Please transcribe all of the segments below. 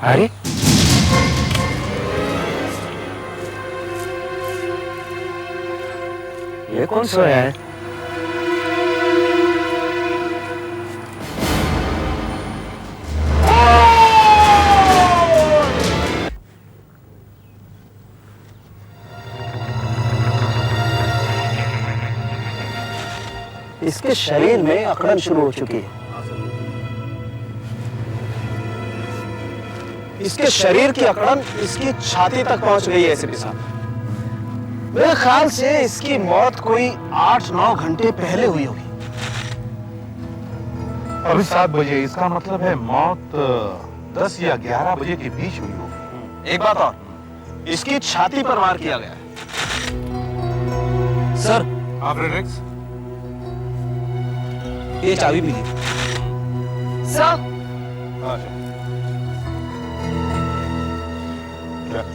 अरे ये कौन सोया है? इसके शरीर में अकड़न शुरू हो चुकी है। इसके शरीर की अकड़न इसकी छाती तक पहुंच गई है एसीपी साहब। मेरे ख्याल से इसकी मौत कोई 8-9 घंटे पहले हुई होगी। अभी 7 बजे, इसका मतलब है मौत 10 या 11 बजे के बीच हुई होगी। एक बात और, इसकी छाती पर वार किया गया है। सर, हाँ फ्रेडरिक्स, ये चाबी भी ली। सर,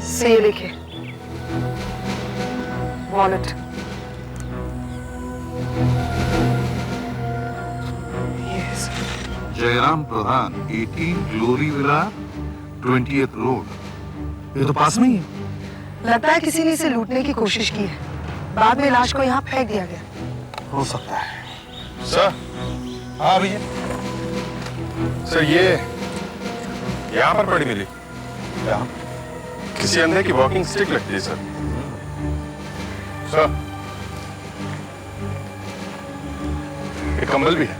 से ये लिखे वॉलेट। जयराम प्रधान, 18 ग्लोरी विला, 20th रोड। ये तो पास में ही है। लगता है किसी ने इसे लूटने की कोशिश की है, बाद में लाश को यहाँ फेंक दिया गया। हो सकता है। सर, हाँ भैया। सर ये यहाँ पर पड़ी मिली। क्या? किसी अंधे की वॉकिंग स्टिक लगती है सर। सर, एक कंबल भी है।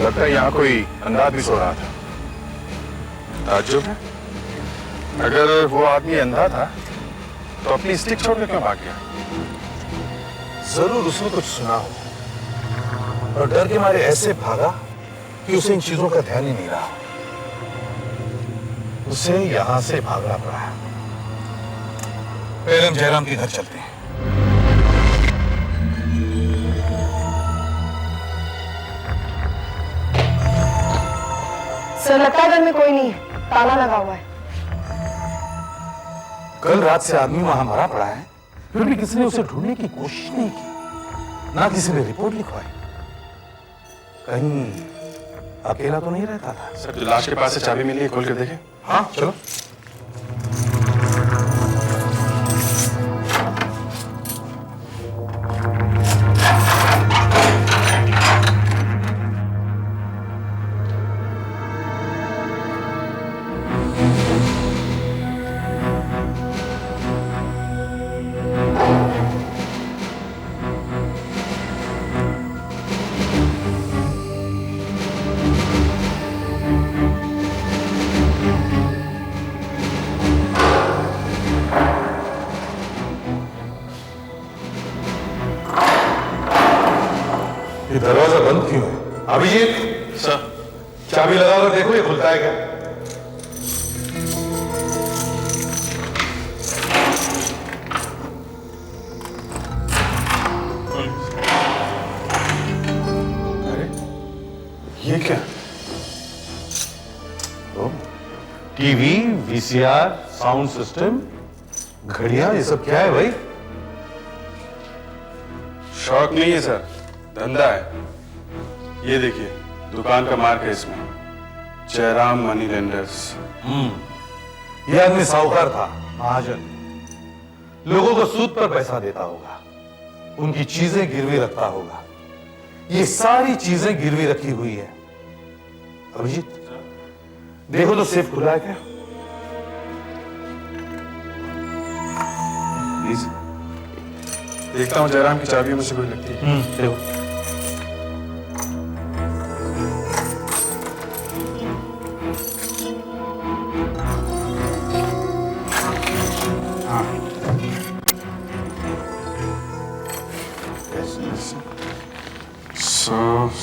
लगता है यहाँ कोई अंधा भी सो रहा था। ताज्जुब है, अगर वो आदमी अंधा था तो अपनी स्टिक छोड़कर क्यों भाग गया? जरूर उसने कुछ सुना हो और डर के मारे ऐसे भागा कि उसे इन चीजों का ध्यान ही नहीं रहा। उसे यहां से भागना पड़ा। पहले हम जयराम के घर चलते हैं। सर, लगता है घर में कोई नहीं है, ताला लगा हुआ है। कल रात से आदमी वहां मरा पड़ा है, फिर भी किसी ने उसे ढूंढने की कोशिश नहीं की, ना किसी ने रिपोर्ट लिखवाई। कहीं अकेला तो नहीं रहता था। सर, जो लाश के पास से चाबी मिली है, खोल के देखें। हाँ चलो। ये दरवाजा बंद क्यों है? अभिजीत, सर, चाबी लगा कर देखो ये खुलता है क्या? अरे ये क्या? टीवी, वीसीआर, साउंड सिस्टम, घड़ियां, ये सब क्या है भाई? शौक नहीं है सर, धंधा है। ये देखिए, दुकान का मार्क है इसमें, जयराम मनी लेंडर्स। ये आदमी साहूकार था, महाजन। लोगों को सूद पर पैसा देता होगा, उनकी चीजें गिरवी रखता होगा। ये सारी चीजें गिरवी रखी हुई है। अभिजीत, देखो तो सेफ खुला है क्या? प्लीज देखता हूँ, जयराम की चाबियों में से कोई लगती है। देखो।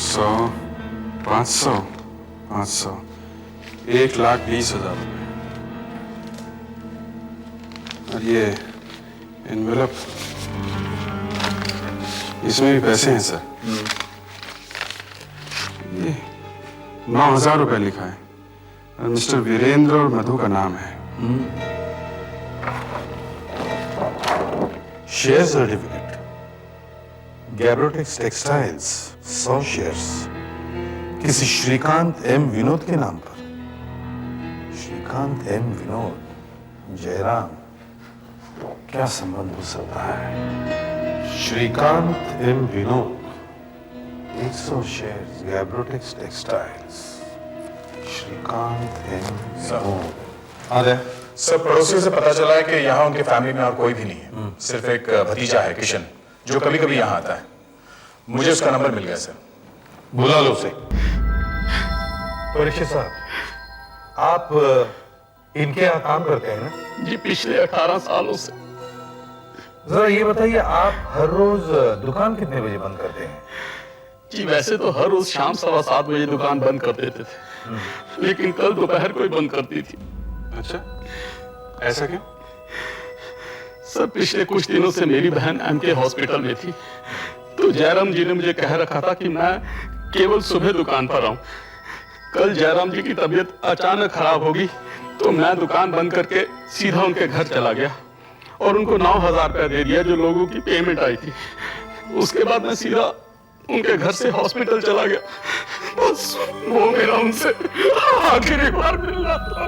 सौ 500 500 1,20,000 रुपए। और ये एनवेलप, इसमें भी पैसे हैं सर। ये 9,000 रुपए लिखा है और मिस्टर वीरेंद्र और मधु का नाम है। शेयर सर्टिफिकेट, गैब्रोटेक्स टेक्सटाइल्स 100 शेयर्स, किसी श्रीकांत एम विनोद के नाम पर। श्रीकांत एम विनोद, जयराम, क्या संबंध हो सकता है? श्रीकांत एम विनोद, 100 शेयर्स गैब्रोटेक्स टेक्सटाइल्स, श्रीकांत एम विनोद। अरे सब पड़ोसियों से पता चला है कि यहाँ उनके फैमिली में और कोई भी नहीं है, सिर्फ एक भतीजा है किशन, जो कभी कभी यहाँ आता है। मुझे उसका नंबर मिल गया सर। बुला लो उसे। परीक्षित साहब, आप इनके यहाँ काम करते हैं ना? जी पिछले 18 सालों से। जरा ये बताइए, आप हर रोज दुकान कितने बजे बंद करते हैं? जी वैसे तो हर रोज शाम 7:15 बजे दुकान बंद कर देते थे, लेकिन कल दोपहर को ही बंद करती थी। अच्छा, ऐसा क्यों? सर पिछले कुछ दिनों से मेरी बहन एमके हॉस्पिटल में थी, तो जयराम जी ने मुझे कह रखा था कि मैं केवल सुबह दुकान पर आऊं। कल जयराम जी की तबीयत अचानक खराब होगी, तो मैं दुकान बंद करके सीधा उनके घर चला गया और उनको 9,000 रुपया दे दिया, जो लोगों की पेमेंट आई थी। उसके बाद मैं सीधा उनके घर से हॉस्पिटल चला गया। बस वो मेरा उनसे आखिरी बार मिलना था।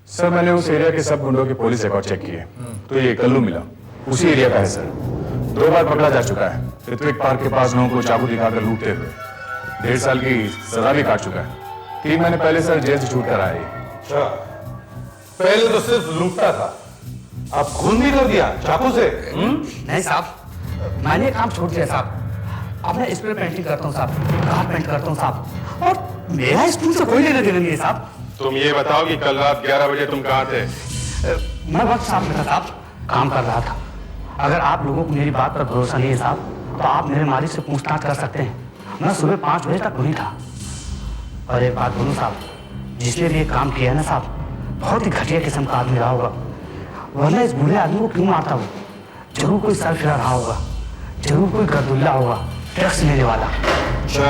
सर मैंने उस एरिया के सब गुंडों के पुलिस रिकॉर्ड चेक किए, तो ये कल्लू मिला, उसी एरिया का है सर। 2 बार पकड़ा जा चुका है, ऋत्विक पार्क के पास लोगों को चाकू दिखाकर लूटते हुए। 1.5 साल की सजा भी काट चुका है। 3 महीने पहले सर जेल से छूट कर आए। अच्छा, पहले तो सिर्फ लूटता था, अब खून भी कर दिया चाकू से। नहीं साहब, मैंने ये काम छोड़ दिया साहब। अब मैं स्प्रे पेंटिंग करता हूँ साहब, कार पेंट करता हूँ साहब, और मेरा स्कूल से कोई लेना देना नहीं है साहब। तुम ये बताओ कि कल रात 11 बजे तुम कहाँ थे? मैं वक्त साहब में था साहब, काम कर रहा था। अगर आप लोगों को मेरी बात पर भरोसा नहीं है साहब, तो आप मेरे मालिक से पूछताछ कर सकते हैं। मैं सुबह 5 बजे तक वहीं था। और एक बात बोलूं साहब, जिसने भी ये काम किया है ना साहब, बहुत ही घटिया किस्म का आदमी रहा होगा, वरना इस बूढ़े आदमी को क्यों मारता हो? जरूर कोई सर फिरा रहा होगा, जरूर कोई गर्दुल्ला होगा, ड्रग्स लेने वाला। अच्छा,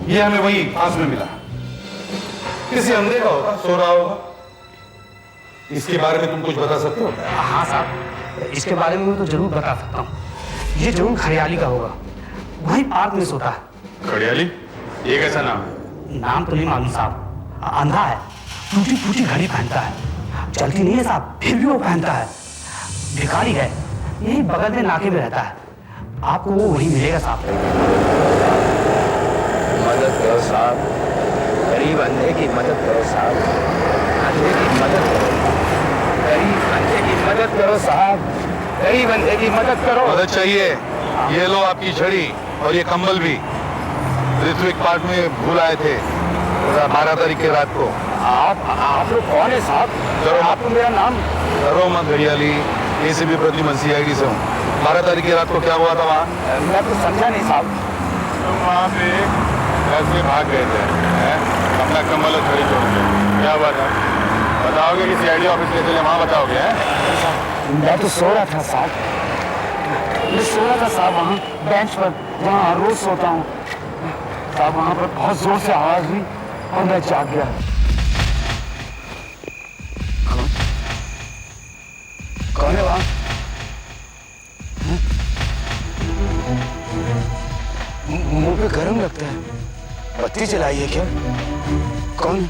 ये हमें वही पास में मिला, किसी अंधे का होगा, सो रहा होगा। इसके बारे में तुम कुछ बता सकते हो? हाँ साहब, इसके बारे में मैं तो जरूर बता सकता हूँ। ये जरूर खरियाली का होगा, वही पार्क में सोता है। खड़ियाली? ये कैसा नाम है? नाम तो नहीं मालूम साहब, अंधा है, टूटी फूटी घड़ी पहनता है, चलती नहीं है साहब, फिर भी वो पहनता है। भिखारी है, यही बगल में नाके में रहता है, आपको वो वही मिलेगा साहब। मदद करो साहब, गरीब अंधे की मदद करो साहब, अंधे की मदद करो, गरीब अंधे की मदद करो साहब, गरीब अंधे की मदद करो। मदद चाहिए? ये लो आपकी छड़ी और ये कंबल भी, ऋत्विक पार्क में भूल आए थे 12 तारीख की रात को। आप लोग कौन है साहब? करो मत। आपको मेरा नाम? करो मत घड़ियाली, एसीपी प्रद्युमन CID से हूँ। 12 तारीख की रात को क्या हुआ था वहाँ? मैं तो समझा नहीं साहब। तुम वहाँ पे बस में भाग गए थे, हैं? अपना कम्बल और छड़ी छोड़ के। क्या हुआ था? बताओगे कि CID ऑफिस ले चले, वहाँ बताओगे? हैं? मैं तो सो रहा था साहब, मैं सो रहा था साहब, वहाँ बेंच पर, वहाँ रोज सोता हूँ साहब। वहाँ पर बहुत जोर से आवाज हुई और मैं जाग गया। कौन है वहाँ? मुंह पे गरम लगता है, बत्ती जलाई है क्या? कौन?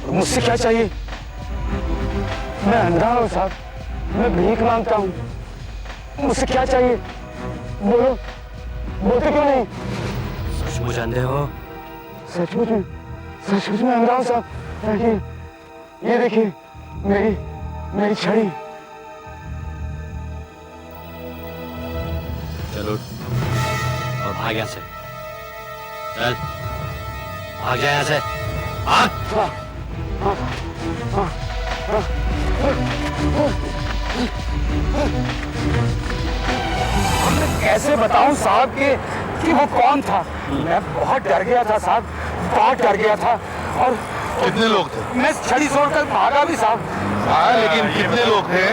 मुझसे क्या चाहिए? मैं अंधा हूँ साहब, मैं भीख मांगता हूँ, मुझसे क्या चाहिए? बोलो, बोलते क्यों नहीं? सचमुच अंधे हो? सचमुच में अंधा हूँ साहब। ये देखिए मेरी छड़ी। चलो और भाग यहाँ से, चल भाग जा यहाँ से, भाग। कैसे बताऊं साहब कि वो कौन था? मैं बहुत डर गया था साहब, बहुत डर गया था। और कितने लोग थे? मैं छड़ी छोड़कर भागा भी साहब। हाँ, लेकिन कितने लोग थे?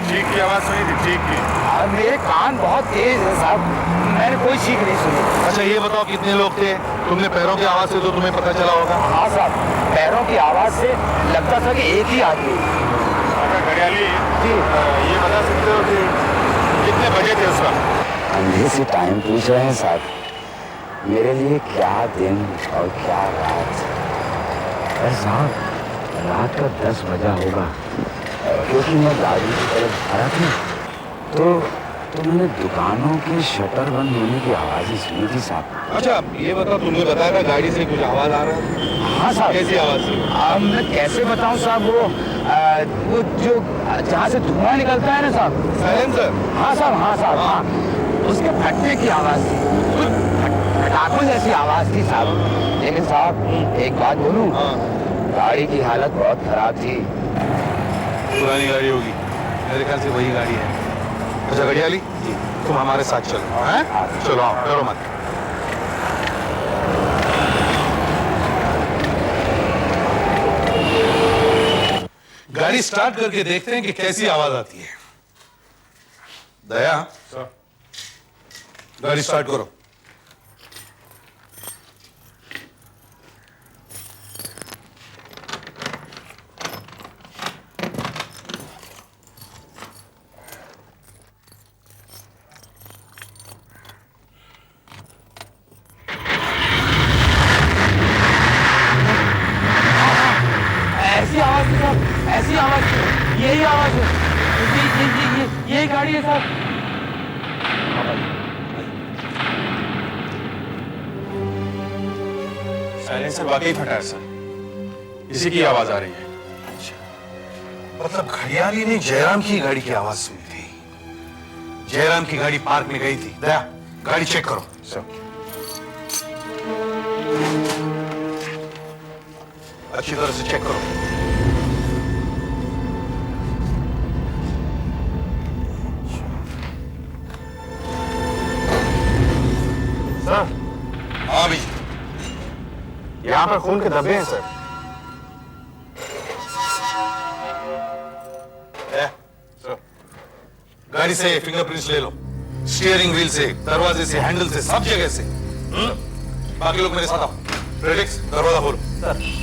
चीख की आवाज सुनी थी, चीख की। मेरे कान बहुत तेज है साहब, मैंने कोई चीख नहीं सुनी। अच्छा ये बताओ कितने लोग थे? तुमने पैरों की आवाज से तो तुम्हें पता चला होगा। हाँ साहब, पैरों की आवाज से लगता था कि एक ही आदमी। अगर घड़ियाली ये बता सकते हो कि कितने बजे थे उस वक्त? अंधे से टाइम पूछ रहे हैं साहब। मेरे लिए क्या दिन और क्या रात। अरे साहब, रात का 10 बजा होगा, क्योंकि मैं गाड़ी की तरफ आ रहा था तो मैंने दुकानों के शटर बंद होने की आवाज़ ही सुनी थी साहब। अच्छा ये बता, तुमने बताया था गाड़ी से कुछ आवाज आ रहा है? हाँ साहब। कैसी आवाज थी? मैं कैसे बताऊं साहब, वो जो जहाँ से धुआं निकलता है ना साहब। साइलेंसर? हाँ साहब, हाँ साहब, हाँ। उसके फटने की आवाज़ थी, पटाखों जैसी आवाज़ थी साहब। लेकिन साहब एक बात बोलूं, गाड़ी की हालत बहुत खराब थी। पुरानी गाड़ी होगी, मेरे ख्याल से वही गाड़ी है। अच्छा घड़ियाली, तुम हमारे साथ चलो। हैं? चलो आओ, डरो मत। गाड़ी स्टार्ट करके देखते हैं कि कैसी आवाज आती है। दया, गाड़ी स्टार्ट करो। ऐसी आवाज़ थी साहब, ऐसी आवाज़ थी, यही आवाज़ है, यही गाड़ी है साहब। साइलेंसर वाकई फटा है सर, इसी की आवाज आ रही है। मतलब घड़ियाली ने जयराम की गाड़ी की आवाज सुनी थी। जयराम की गाड़ी पार्क में गई थी। दया, गाड़ी चेक करो। सर अच्छी तरह से चेक करो। सर, हाँ भी, यहाँ पर खून के धब्बे हैं सर। सर, गाड़ी से फिंगरप्रिंट्स ले लो, स्टीयरिंग व्हील से, दरवाजे से, हैंडल से, सब जगह से। बाकी लोग मेरे साथ आओ। फ्रेडिक्स, दरवाजा खोलो। सर।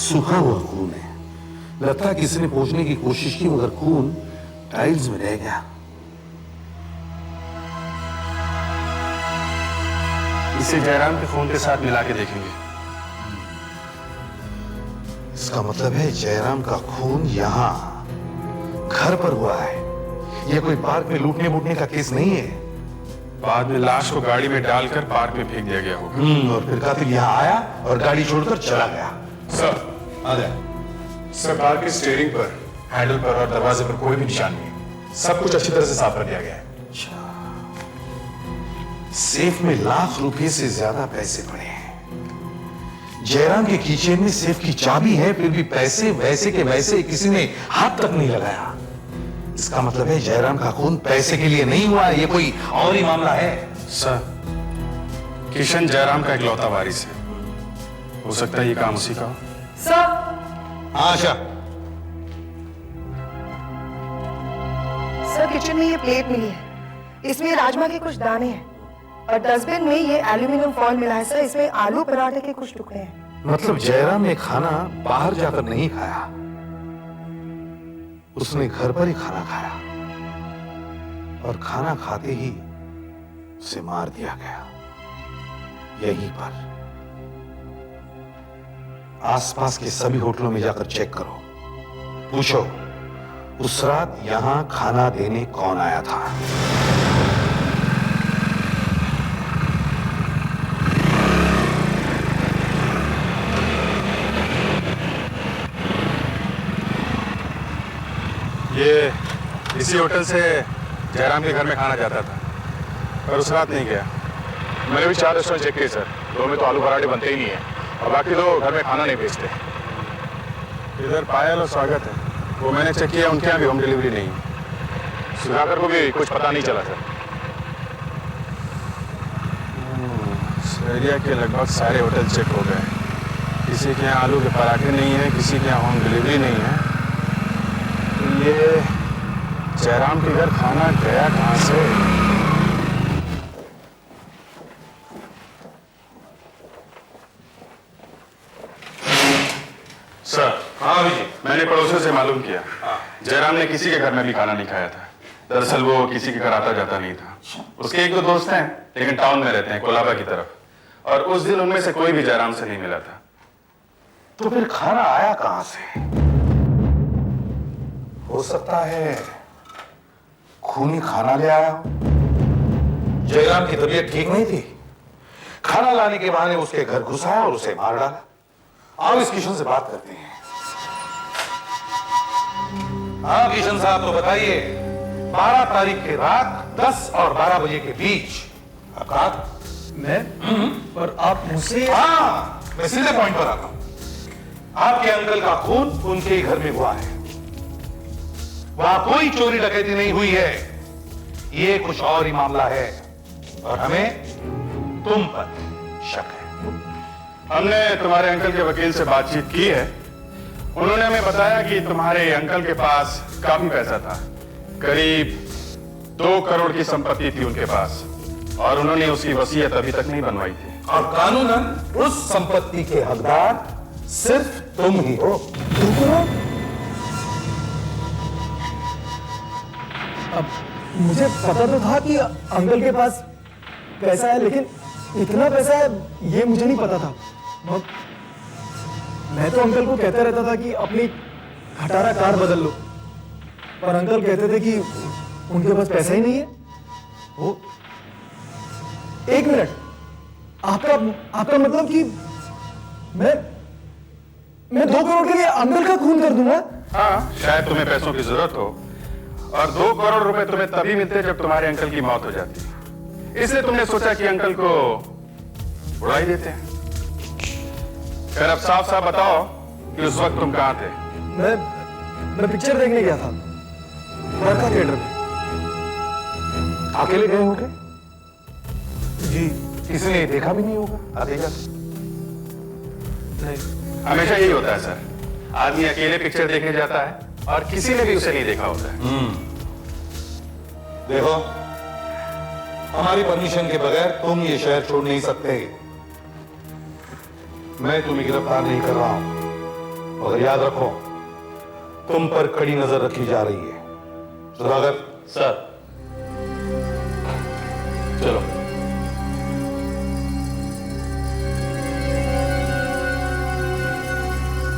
सूखा हुआ खून है। लगता है किसी ने पोंछने की कोशिश की, मगर खून टाइल्स में रह गया। इसे जयराम के खून के साथ मिला के देखेंगे। इसका मतलब है जयराम का खून यहाँ घर पर हुआ है। यह कोई पार्क में लूटने वूटने का केस नहीं है। बाद में लाश को गाड़ी में डालकर पार्क में फेंक दिया गया होगा। और फिर कातिल यहाँ आया और गाड़ी छोड़कर चला गया। सर, आ गया। सर, कार के स्टीयरिंग पर, हैंडल पर और दरवाजे पर कोई भी निशान नहीं। सब कुछ अच्छी तरह से साफ कर दिया गया है। सेफ में लाख रुपए से ज्यादा पैसे पड़े हैं। जयराम के कीचेन में सेफ की चाबी है, फिर भी पैसे वैसे के वैसे किसी ने हाथ तक नहीं लगाया। इसका मतलब है जयराम का खून पैसे के लिए नहीं हुआ, ये कोई और ही मामला है। सर, किशन जयराम का इकलौता वारिस है। हो सकता है ये काम उसी का हो। सर, आशा, सर किचन में ये प्लेट मिली है, इसमें राजमा के कुछ दाने हैं और डस्टबिन में ये एल्यूमिनियम फॉइल मिला है सर, इसमें आलू पराठे के कुछ टुकड़े हैं। मतलब जयराम ने खाना बाहर जाकर नहीं खाया, उसने घर पर ही खाना खाया और खाना खाते ही उसे मार दिया गया यहीं पर। आसपास के सभी होटलों में जाकर चेक करो, पूछो उस रात यहां खाना देने कौन आया था। ये इसी होटल से जयराम के घर में खाना जाता था, पर उस रात नहीं गया। मैंने भी 4 रेस्टोरेंट चेक किए सर, 2 में तो आलू पराठे बनते ही नहीं है और बाकी 2 घर में खाना नहीं भेजते। इधर पायल और स्वागत है, वो मैंने चेक किया, उनके यहाँ भी होम डिलीवरी नहीं है। सुधाकर को भी कुछ पता नहीं चला सर। एरिया के लगभग सारे होटल चेक हो गए, किसी के यहाँ आलू के पराठे नहीं है, किसी के यहाँ होम डिलीवरी नहीं है। तो ये जयराम के घर खाना गया कहाँ से? सर, हाँ अभिजीत, मैंने पड़ोसियों से मालूम किया, जयराम ने किसी के घर में भी खाना नहीं खाया था। दरअसल वो किसी के घर आता जाता नहीं था। उसके एक दो दोस्त हैं, लेकिन टाउन में रहते हैं, कोलाबा की तरफ, और उस दिन उनमें से कोई भी जयराम से नहीं मिला था। तो फिर खाना आया कहां से? हो सकता है खूनी खाना ले आया हो। जयराम की तबीयत ठीक नहीं थी, खाना लाने के बहाने उसके घर घुसा और उसे मार डाला। आओ इस किशन से बात करते हैं। हाँ किशन साहब, तो बताइए 12 तारीख की रात 10 और 12 बजे के बीच आपका मैं और आप मुझसे हाँ, मैं सीधे पॉइंट पर आता हूं। आपके अंकल का खून उनके ही घर में हुआ है। वहां कोई चोरी डकैती नहीं हुई है, ये कुछ और ही मामला है और हमें तुम पर शक है। हमने तुम्हारे अंकल के वकील से बातचीत की है। उन्होंने हमें बताया कि तुम्हारे अंकल के पास काफी पैसा था, करीब 2 करोड़ की संपत्ति थी उनके पास, और उन्होंने उसकी वसीयत अभी तक नहीं बनवाई थी। और कानूनन उस संपत्ति के हकदार सिर्फ तुम ही हो। अब मुझे पता तो था कि अंकल के पास पैसा है, लेकिन इतना पैसा है ये मुझे नहीं पता था। मैं तो अंकल को कहता रहता था कि अपनी खटारा कार बदल लो, पर अंकल कहते थे कि उनके पास पैसा ही नहीं है। वो 1 मिनट, आपका मतलब कि मैं 2 करोड़ के लिए अंकल का खून कर दूंगा? हाँ, शायद तुम्हें पैसों की जरूरत हो, और 2 करोड़ रुपए तुम्हें तभी मिलते जब तुम्हारे अंकल की मौत हो जाती। इसलिए तुमने सोचा कि अंकल को उड़ा ही देते हैं। फिर अब साफ साफ बताओ कि उस वक्त तुम कहां थे? मैं पिक्चर देखने गया था, वर्का थिएटर में। अकेले गए होगे? जी किसी ने देखा भी नहीं होगा आते जाते? नहीं। हमेशा यही होता है सर, आदमी अकेले पिक्चर देखने जाता है और किसी ने भी उसे नहीं देखा होता है। देखो, हमारी परमिशन के बगैर तुम ये शहर छोड़ नहीं सकते। मैं तुम्हें गिरफ्तार नहीं कर रहा हूं, मगर याद रखो तुम पर कड़ी नजर रखी जा रही है। सुधाकर सर चलो।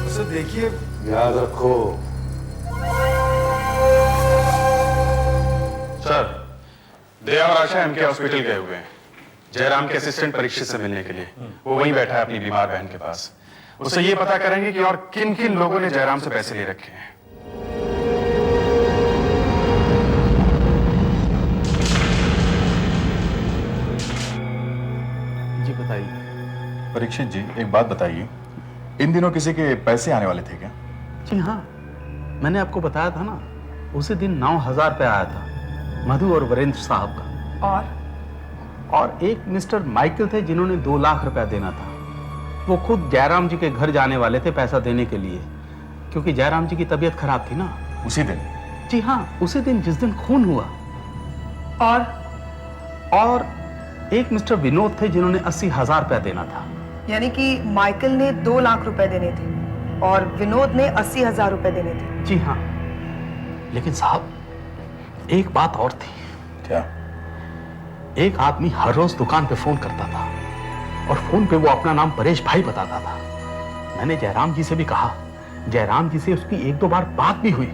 उसे देखिए, याद रखो। सर, दया और आशा एमके हॉस्पिटल गए हुए हैं जयराम के असिस्टेंट परीक्षित से मिलने के लिए। वो वहीं बैठा है अपनी बीमार बहन के पास। उससे ये पता करेंगे कि और किन किन लोगों ने जयराम से पैसे ले रखे हैं। जी बताइए। परीक्षित जी, एक बात बताइए, इन दिनों किसी के पैसे आने वाले थे क्या? जी हाँ, मैंने आपको बताया था ना, उसी दिन 9,000 रुपये आया था मधु और वीरेंद्र साहब का। और एक मिस्टर माइकल थे जिन्होंने 2 लाख रुपया देना था। वो खुद जयराम जी के घर जाने वाले थे पैसा देने के लिए, क्योंकि जयराम जी की तबीयत खराब थी ना। उसी दिन? जी हाँ, उसी दिन जिस दिन खून हुआ। और एक मिस्टर विनोद थे जिन्होंने 80,000 रुपया देना था। यानी कि माइकल ने 2 लाख रुपए देने थे और विनोद ने 80,000 रुपए देने थे। जी हाँ, लेकिन साहब एक बात और थी। क्या? एक आदमी हर रोज दुकान पे फोन करता था और फोन पे वो अपना नाम परेश भाई बताता था। मैंने जयराम जी से भी कहा, जयराम जी से उसकी 1-2 बार बात भी हुई।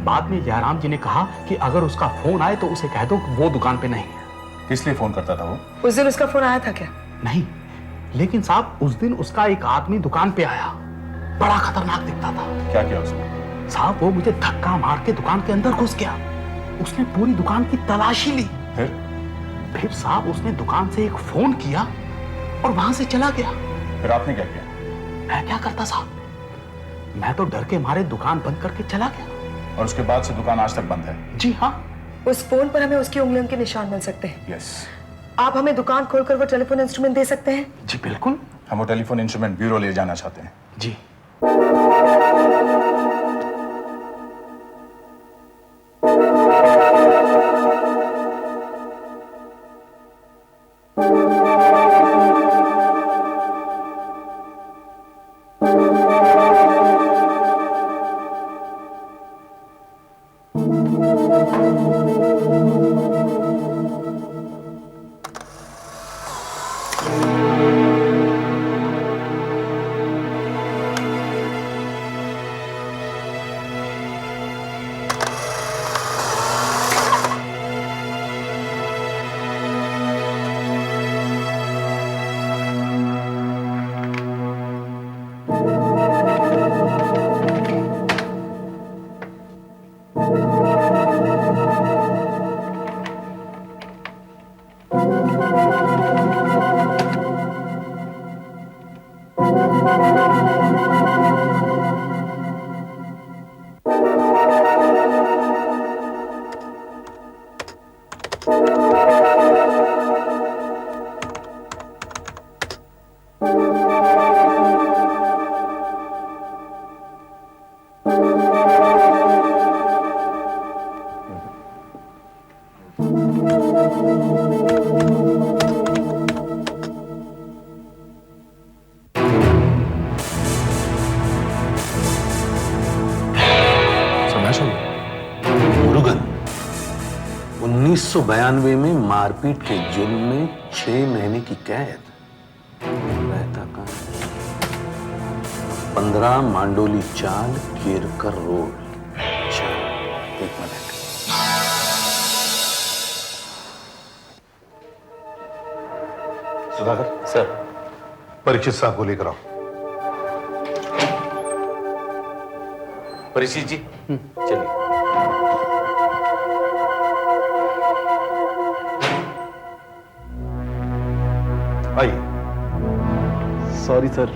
बाद में जयराम जी ने कहा कि अगर उसका फोन आए तो उसे कह दो कि वो दुकान पे नहीं है। किस लिए फोन करता था वो? उस दिन उसका फोन आया था क्या? नहीं, लेकिन साहब उस दिन उसका एक आदमी दुकान पे आया, बड़ा खतरनाक दिखता था। क्या किया उसने? साहब वो मुझे धक्का मार के दुकान के अंदर घुस गया। उसने पूरी दुकान की तलाशी ली। फिर साहब उसने दुकान से एक फोन किया और वहां से चला गया। फिर आपने क्या किया? मैं क्या करता साहब, मैं तो डर के मारे दुकान बंद करके चला गया। और उसके बाद से दुकान आज तक बंद है? जी हाँ। उस फोन पर हमें उसकी उंगलियों के निशान मिल सकते हैं। यस। आप हमें दुकान खोलकर वो टेलीफोन इंस्ट्रूमेंट दे सकते हैं? जी बिल्कुल। हम वो टेलीफोन इंस्ट्रूमेंट ब्यूरो ले जाना चाहते हैं। जी। मुरुगन 1992 में मारपीट के जुर्म में 6 महीने की कैद। रहता कहां? 15 मांडोली चाल, केरकर रोड। अच्छा, एक मिनट। सुधाकर सर। परीक्षित साहब को लेकर आओ। परीक्षित जी, चलिए। आइए। सॉरी सर,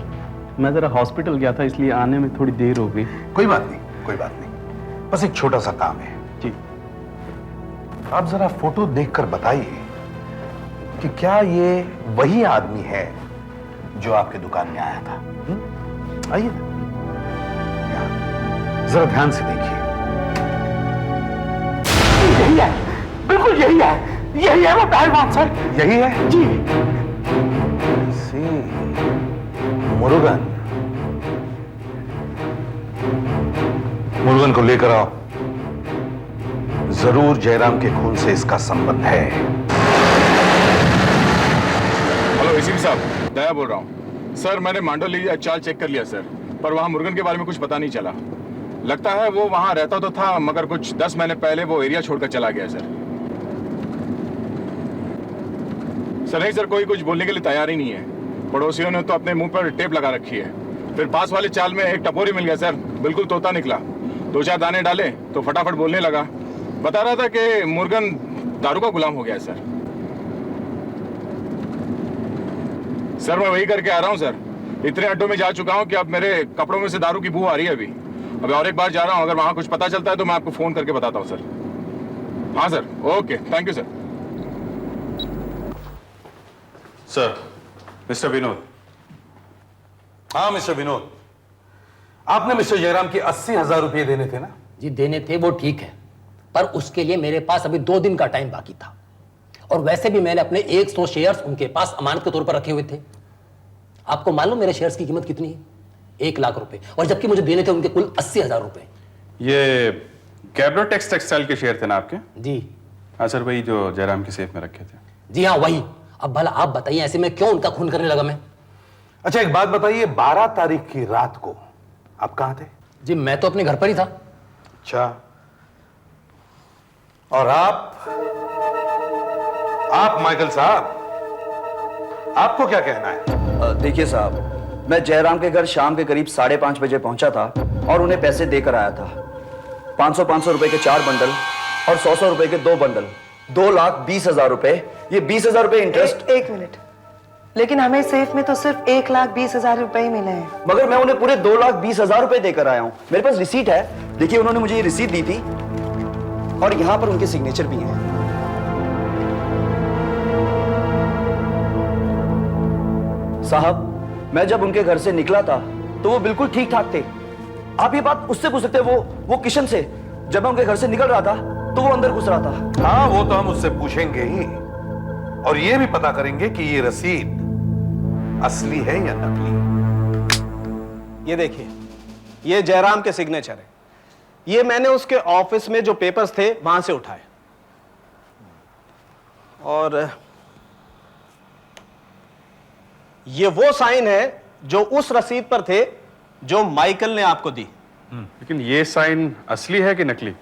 मैं जरा हॉस्पिटल गया था इसलिए आने में थोड़ी देर हो गई। कोई बात नहीं, कोई बात नहीं, बस एक छोटा सा काम है। जी। आप जरा फोटो देखकर बताइए कि क्या ये वही आदमी है जो आपके दुकान में आया था? आइए ना, यहाँ, जरा ध्यान से देखिए। यही है, बिल्कुल यही है, यही है वो पहलवान सर। यही है जी। मुरुगन, मुरुगन को लेकर आओ। जरूर जयराम के खून से इसका संबंध है। हेलो एसीपी साहब, दया बोल रहा हूँ। सर मैंने मांडोली चाल चेक कर लिया सर, पर वहाँ मुरुगन के बारे में कुछ पता नहीं चला। लगता है वो वहाँ रहता तो था, मगर कुछ 10 महीने पहले वो एरिया छोड़कर चला गया सर। सर नहीं सर, कोई कुछ बोलने के लिए तैयार ही नहीं है। पड़ोसियों ने तो अपने मुंह पर टेप लगा रखी है। फिर पास वाले चाल में एक टपोरी मिल गया सर, बिल्कुल तोता निकला। 2-4 दाने डाले तो फटाफट बोलने लगा। बता रहा था कि मुरुगन दारू का गुलाम हो गया है सर। सर मैं वही करके आ रहा हूँ सर। इतने अड्डों में जा चुका हूँ कि अब मेरे कपड़ों में से दारू की बू आ रही है अभी। अभी और एक बार जा रहा हूँ, अगर वहां कुछ पता चलता है तो मैं आपको फोन करके बताता हूँ सर। हाँ sir, okay, thank you sir. Sir, mister Vinod. हाँ मिस्टर विनोद, आपने मिस्टर जयराम की 80,000 रुपये देने थे ना? जी देने थे, वो ठीक है, पर उसके लिए मेरे पास अभी 2 दिन का टाइम बाकी था। और वैसे भी मैंने अपने 100 शेयर्स उनके पास अमानत के तौर पर रखे हुए थे। आपको मालूम मेरे शेयर्स की कीमत कितनी है? 1 लाख रुपए, और जबकि मुझे देने थे उनके कुल 80,000 रुपए। ये कैब्रोटेक्स टेक्सटाइल के शेयर थे ना आपके? जी हाँ सर, वही जो जयराम की सेफ में रखे थे। जी हाँ वही। अब भला आप बताइए, ऐसे में क्यों उनका खून करने लगा मैं? अच्छा एक बात बताइए, 12 तारीख की रात को आप कहां थे? जी मैं तो अपने घर पर ही था। अच्छा, और आप माइकल साहब, आपको क्या कहना है? देखिए साहब, मैं जयराम के घर शाम के करीब 5:30 बजे पहुंचा था और उन्हें पैसे देकर आया था। 500-500 रुपए के 4 बंडल और 100-100 रुपए के 2 बंडल, 2,20,000 रुपए। ये 20,000 रुपए इंटरेस्ट। एक मिनट, लेकिन हमें सेफ में तो सिर्फ 1,20,000 रुपए ही मिले हैं। मगर मैं उन्हें पूरे 2,20,000 रुपए देकर आया हूं। मेरे पास रिसीट है, देखिए उन्होंने मुझे ये रिसीट दी थी और यहां पर उनके सिग्नेचर भी हैं। साहब, मैं जब उनके घर से निकला था तो वो बिल्कुल ठीक ठाक थे। आप ये बात उससे पूछ सकते हैं, वो किशन से। जब मैं उनके घर से निकल रहा था तो वो अंदर घुस रहा था। हाँ, वो तो हम उससे पूछेंगे ही, और ये भी पता करेंगे कि ये रसीद असली है या नकली। ये देखिए, ये जयराम के सिग्नेचर है। ये मैंने उसके ऑफिस में जो पेपर्स थे वहां से उठाए, और ये वो साइन है जो उस रसीद पर थे जो माइकल ने आपको दी। लेकिन ये साइन असली है कि नकली?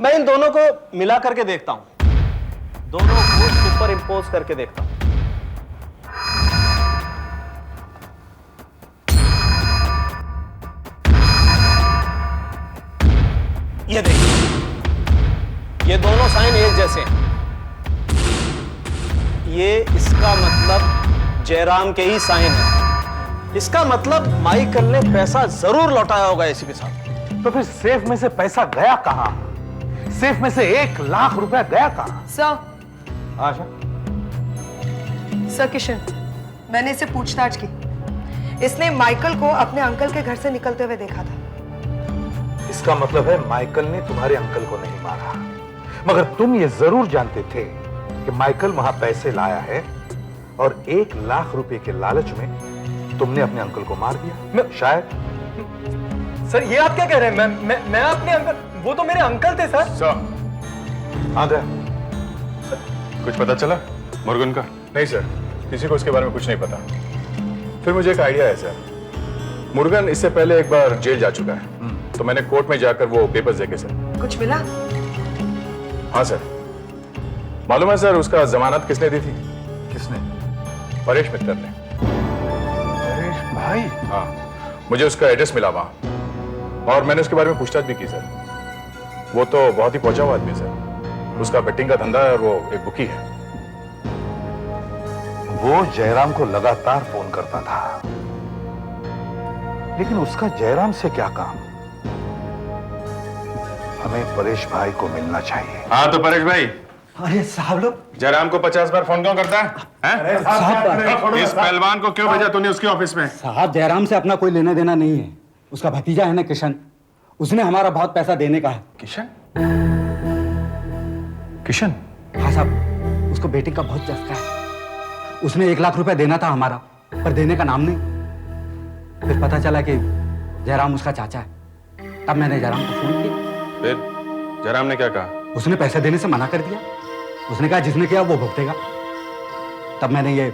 मैं इन दोनों को मिला करके देखता हूं, दोनों को सुपर इंपोज करके देखता हूं। ये देखिए, ये दोनों साइन एक जैसे हैं। ये इसका मतलब जयराम के ही साइन है। इसका मतलब माइकल ने पैसा जरूर लौटाया होगा इसी के साथ। तो फिर सेफ में से पैसा गया कहां? सेफ में से 1 लाख रुपया गया कहां? सर। आशा, सर किशन, मैंने इससे पूछताछ की। इसने माइकल को अपने अंकल के घर से निकलते हुए देखा था। इसका मतलब है माइकल ने तुम्हारे अंकल को नहीं मारा, मगर तुम ये जरूर जानते थे कि माइकल वहां पैसे लाया है, और 1 लाख रुपए के लालच में तुमने अपने अंकल को मार दिया। शायद। सर, ये आप क्या कह रहे हैं? मैं अपने अंकल, वो तो मेरे अंकल थे सर। हाँ, कुछ पता चला मुर्गन का? नहीं सर, किसी को उसके बारे में कुछ नहीं पता। फिर मुझे एक आइडिया है सर। मुर्गन इससे पहले एक बार जेल जा चुका है, तो मैंने कोर्ट में जाकर वो पेपर्स देखे सर। कुछ मिला? हाँ सर, मालूम है सर उसका जमानत किसने दी थी? किसने? परेश मित्तर ने। परेश भाई? हाँ, मुझे उसका एड्रेस मिला वहां, और मैंने उसके बारे में पूछताछ भी की सर। वो तो बहुत ही पहुंचा हुआ आदमी है सर। उसका बेटिंग का धंधा है और वो एक बुकी है। वो जयराम को लगातार फोन करता था, लेकिन उसका जयराम से क्या काम? हमें परेश भाई को मिलना चाहिए। हाँ तो परेश भाई। अरे साहब लोग, जयराम को 50 बार फोन क्यों करता है? इस पहलवान को क्यों भेजा तूने उसके ऑफिस में? साहब, जयराम से अपना कोई लेना देना नहीं है। उसका भतीजा है ना किशन, उसने हमारा बहुत पैसा देने का है। किशन? किशन? हाँ साहब, उसको बेटे का बहुत चस्का है। उसने 1 लाख रुपए देना था हमारा, पर देने का नाम नहीं। फिर पता चला कि जयराम उसका चाचा है। तब मैंने जयराम को फोन किया। फिर जयराम ने क्या कहा? उसने पैसे देने से मना कर दिया। उसने कहा जिसने किया वो भुगतेगा। तब मैंने ये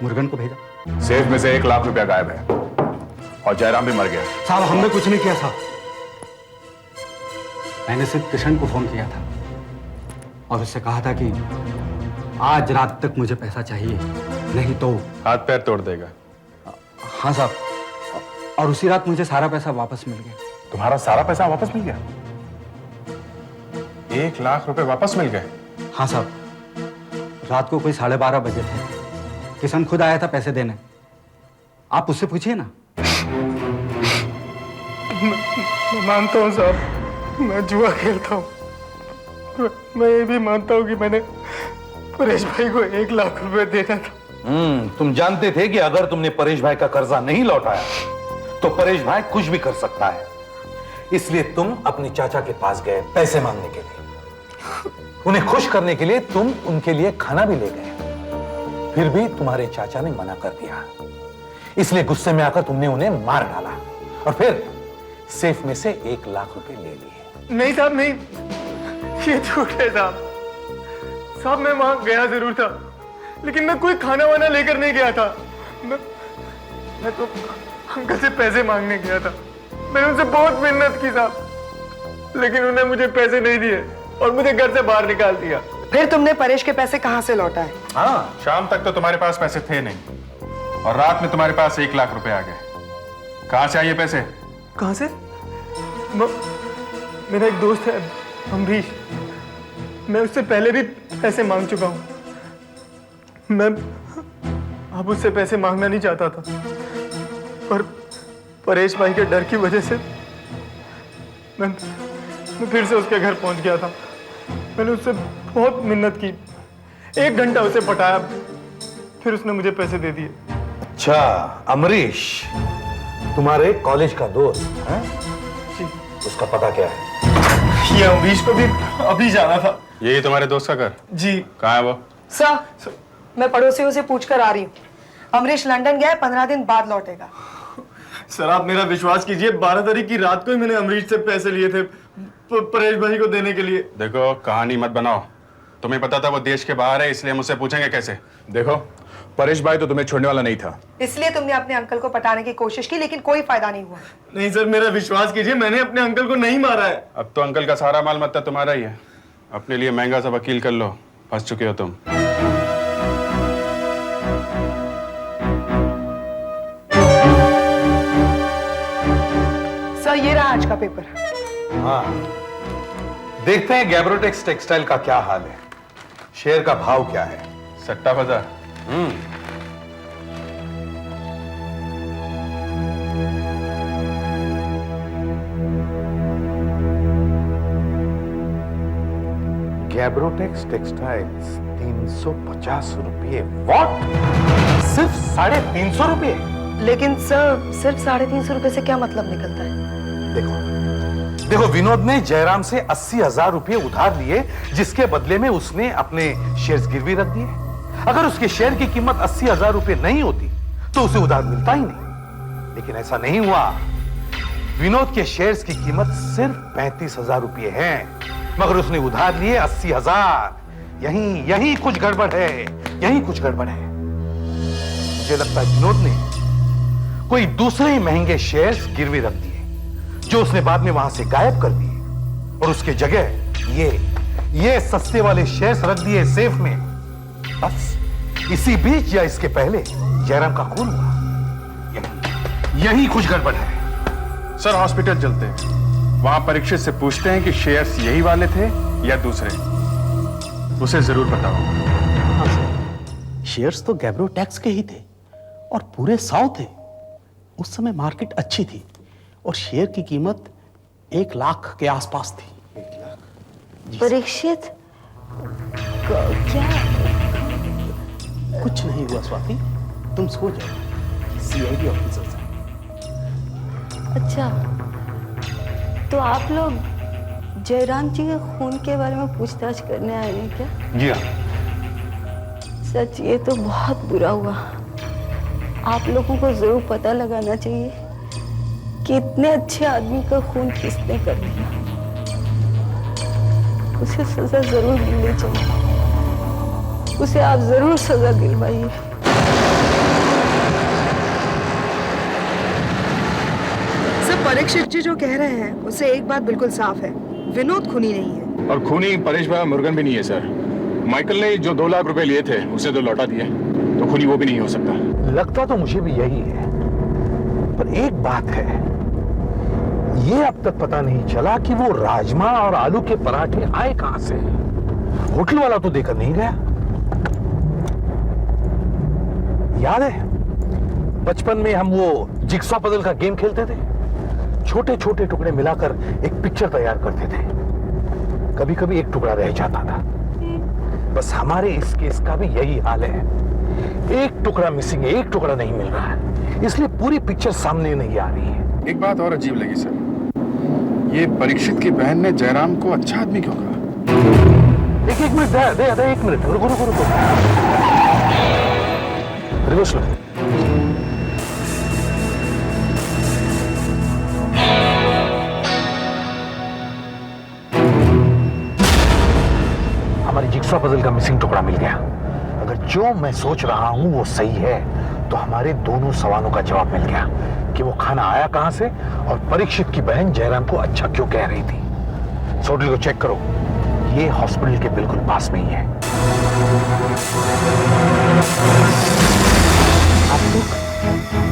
मुर्गन को भेजा। सेफ में से 1 लाख रुपया गायब है, और जयराम भी मर गया। साहब, हमने कुछ नहीं किया साहब। मैंने सिर्फ किशन को फोन किया था और उससे कहा था कि आज रात तक मुझे पैसा चाहिए, नहीं तो हाथ पैर तोड़ देगा। हाँ साहब, और उसी रात मुझे सारा पैसा वापस मिल गया। तुम्हारा सारा पैसा वापस मिल गया? 1 लाख रुपए वापस मिल गए? हाँ साहब, रात को कोई 12:30 बजे थे। किशन खुद आया था पैसे देने। आप उससे पूछिए ना। मैं मानता हूँ साहब, मैं जुआ खेलता हूँ। मैं ये भी मानता हूँ कि मैंने परेश भाई को 1 लाख रुपए देना था। तुम जानते थे कि अगर तुमने परेश भाई का कर्जा नहीं लौटाया तो परेश भाई कुछ भी कर सकता है, इसलिए तुम अपने चाचा के पास गए पैसे मांगने के लिए। उन्हें खुश करने के लिए तुम उनके लिए खाना भी ले गए, फिर भी तुम्हारे चाचा ने मना कर दिया। इसलिए गुस्से में आकर तुमने उन्हें मार डाला, और फिर सेफ में से 1 लाख रुपए ले लिए। नहीं साहब, नहीं, ये झूठ है साहब। साहब, मैं वहां गया जरूर था, लेकिन मैं कोई खाना वाना लेकर नहीं गया था। मैं तो अंकल से पैसे मांगने गया था। मैंने उनसे बहुत मेहनत की साहब, लेकिन उन्हें मुझे पैसे नहीं दिए और मुझे घर से बाहर निकाल दिया। फिर तुमने परेश के पैसे कहां से लौटाए? हाँ, शाम तक तो तुम्हारे पास पैसे थे नहीं, और रात में तुम्हारे पास 1 लाख रुपए आ गए। कहां से आए ये पैसे? कहां से? मेरा एक दोस्त है अम्बरीश, मैं उससे पहले भी पैसे मांग चुका हूं। मैं अब उससे पैसे मांगना नहीं चाहता था, पर परेश भाई के डर की वजह से मैं फिर से उसके घर पहुंच गया था। मैंने उससे बहुत मिन्नत की, 1 घंटा उसे पटाया, फिर उसने मुझे पैसे दे दिए। अच्छा, अमरीश तुम्हारे कॉलेज का दोस्त है? उसका पता क्या है? ये अमरीश को भी अभी जाना था। यही तुम्हारे दोस्त का घर? जी। कहाँ है वो? सर, मैं पड़ोसियों से पूछ कर आ रही हूँ। अमरीश लंदन गया है, 15 दिन बाद लौटेगा। सर आप मेरा विश्वास कीजिए, 12 तारीख की रात को ही मैंने अमरीश से पैसे लिए थे परेश भाई को देने के लिए। देखो, कहानी मत बनाओ। तुम्हें पता था वो देश के बाहर है, इसलिए मुझसे पूछेंगे कैसे? देखो, परेश भाई तो तुम्हें छोड़ने वाला नहीं था, इसलिए तुमने अपने अंकल को पटाने की कोशिश की, लेकिन कोई फायदा नहीं हुआ। नहीं सर, मेरा विश्वास कीजिए, मैंने अपने अंकल को नहीं मारा है। अब तो अंकल का सारा माल मतलब तुम्हारा ही है। अपने लिए महंगा सा वकील कर लो, फंस चुके हो तुम। सर, ये रहा आज का पेपर। हाँ, देखते हैं गैब्रोटेक्स टेक्सटाइल का क्या हाल है, शेयर का भाव क्या है। सट्टा बाजार। गैब्रोटेक्स टेक्सटाइल्स 350 रुपये। व्हाट? सिर्फ 350 रुपये? लेकिन सर, सिर्फ 350 रुपए से क्या मतलब निकलता है? देखो, विनोद ने जयराम से 80,000 रुपये उधार लिए, जिसके बदले में उसने अपने शेयर्स गिरवी रख दिए। अगर उसके शेयर की कीमत 80,000 रुपये नहीं होती तो उसे उधार मिलता ही नहीं। लेकिन ऐसा नहीं हुआ। विनोद के शेयर्स की कीमत सिर्फ 35,000 रुपये है, मगर उसने उधार लिए 80,000। यही कुछ गड़बड़ है, यही कुछ गड़बड़ है। मुझे लगता है विनोद ने कोई दूसरे ही महंगे शेयर्स गिरवी रख दिए, जो उसने बाद में वहां से गायब कर दिए, और उसके जगह ये सस्ते वाले शेयर्स रख दिए सेफ में। बस इसी बीच या इसके पहले जयराम का खून हुआ। यही कुछ गड़बड़ है। सर, हॉस्पिटल चलते हैं, वहां परीक्षित से पूछते हैं कि शेयर्स यही वाले थे या दूसरे। उसे जरूर पता होगा। हाँ सर, शेयर्स तो गैब्रोटेक्स के ही थे और पूरे 100 थे। उस समय मार्केट अच्छी थी और शेयर की कीमत 1 लाख के आसपास थी। 1 लाख? परीक्षित क्या? कुछ नहीं हुआ स्वाति, तुम सो जाओ। सीआईडी ऑफिसर से। अच्छा, तो आप लोग जयराम जी के खून के बारे में पूछताछ करने आए हैं क्या? जी हाँ। सच, ये तो बहुत बुरा हुआ। आप लोगों को जरूर पता लगाना चाहिए कि इतने अच्छे आदमी का खून किसने कर दिया। उसे सजा जरूर मिलनी चाहिए। उसे आप जरूर सजा दिलवाइए। सब परीक्षित जी जो कह रहे हैं उससे एक बात बिल्कुल साफ है, विनोद खूनी नहीं है। और खूनी परेश भाई मुर्गन भी नहीं है सर। माइकल ने जो 2 लाख रुपए लिए थे उसे तो लौटा दिए, तो खूनी वो भी नहीं हो सकता। लगता तो मुझे भी यही है, पर एक बात है, ये अब तक पता नहीं चला कि वो राजमा और आलू के पराठे आए कहां से। होटल वाला तो देकर नहीं गया। याद है बचपन में हम वो जिक्सॉ पजल का गेम खेलते थे, छोटे छोटे टुकड़े मिलाकर एक पिक्चर तैयार करते थे। कभी कभी एक टुकड़ा रह जाता था। बस हमारे इस केस का भी यही हाल है, एक टुकड़ा मिसिंग है, एक टुकड़ा नहीं मिल रहा है, इसलिए पूरी पिक्चर सामने नहीं आ रही है। एक बात और अजीब लगी सर, ये परीक्षित की बहन ने जयराम को अच्छा आदमी क्यों कहा? एक मिनट दे, एक मिनट रुको। रिवर्स लो। हमारी जिक्सॉ पजल का मिसिंग टुकड़ा मिल गया। अगर जो मैं सोच रहा हूं वो सही है, तो हमारे दोनों सवालों का जवाब मिल गया कि वो खाना आया कहां से और परीक्षित की बहन जयराम को अच्छा क्यों कह रही थी। इस होटल को चेक करो, ये हॉस्पिटल के बिल्कुल पास में ही है। आप लोग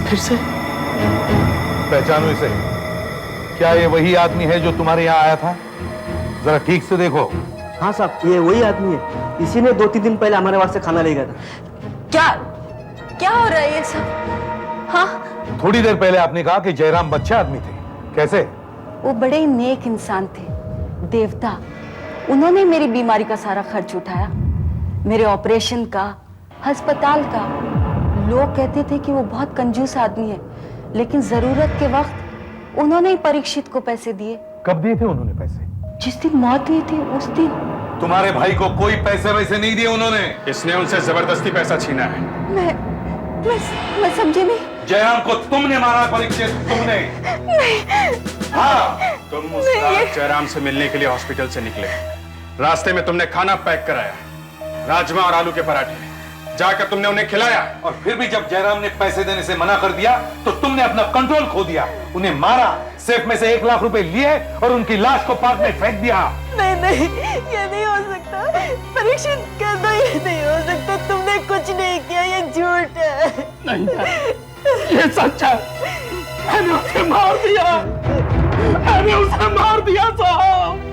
फिर से? पहचानो इसे। क्या ये वही आदमी है जो तुम्हारे यहाँ आया था? जरा ठीक से देखो। हाँ साहब, ये वही आदमी है। इसी ने 2-3 दिन पहले हमारे वास्ते खाना ले गया था। क्या हो रहा है ये सब? हाँ, थोड़ी देर पहले आपने कहा कि जयराम अच्छे आदमी थे, कैसे? वो बड़े ही नेक इंसान थे, देवता। उन्होंने मेरी बीमारी का सारा खर्च उठाया, मेरे ऑपरेशन का, अस्पताल का। लोग कहते थे कि वो बहुत कंजूस आदमी है, लेकिन जरूरत के वक्त उन्होंने ही परीक्षित को पैसे दिए। कब दिए थे उन्होंने पैसे? जिस दिन मौत हुई थी उस दिन। तुम्हारे भाई को कोई पैसे वैसे नहीं दिए उन्होंने। इसने उनसे जबरदस्ती पैसा छीना है। मैं समझी नहीं। जयराम को तुमने मारा परीक्षित, तुमने। नहीं। हाँ, तुम उस रात जयराम से मिलने के लिए हॉस्पिटल से निकले। रास्ते में तुमने खाना पैक कराया, राजमा और आलू के पराठे। जाकर तुमने उन्हें खिलाया, और फिर भी जब जयराम ने पैसे देने से मना कर दिया तो तुमने अपना कंट्रोल खो दिया, उन्हें मारा, सेफ में से 1 लाख रुपए लिए और उनकी लाश को पार्क में फेंक दिया। नहीं नहीं, ये नहीं हो सकता परीक्षित, कर दो, ये नहीं हो सकता। तुमने कुछ नहीं किया, ये झूठ है। नहीं, ये सच है। मैंने उसे मार दिया, मैंने उसे मार दिया साहब।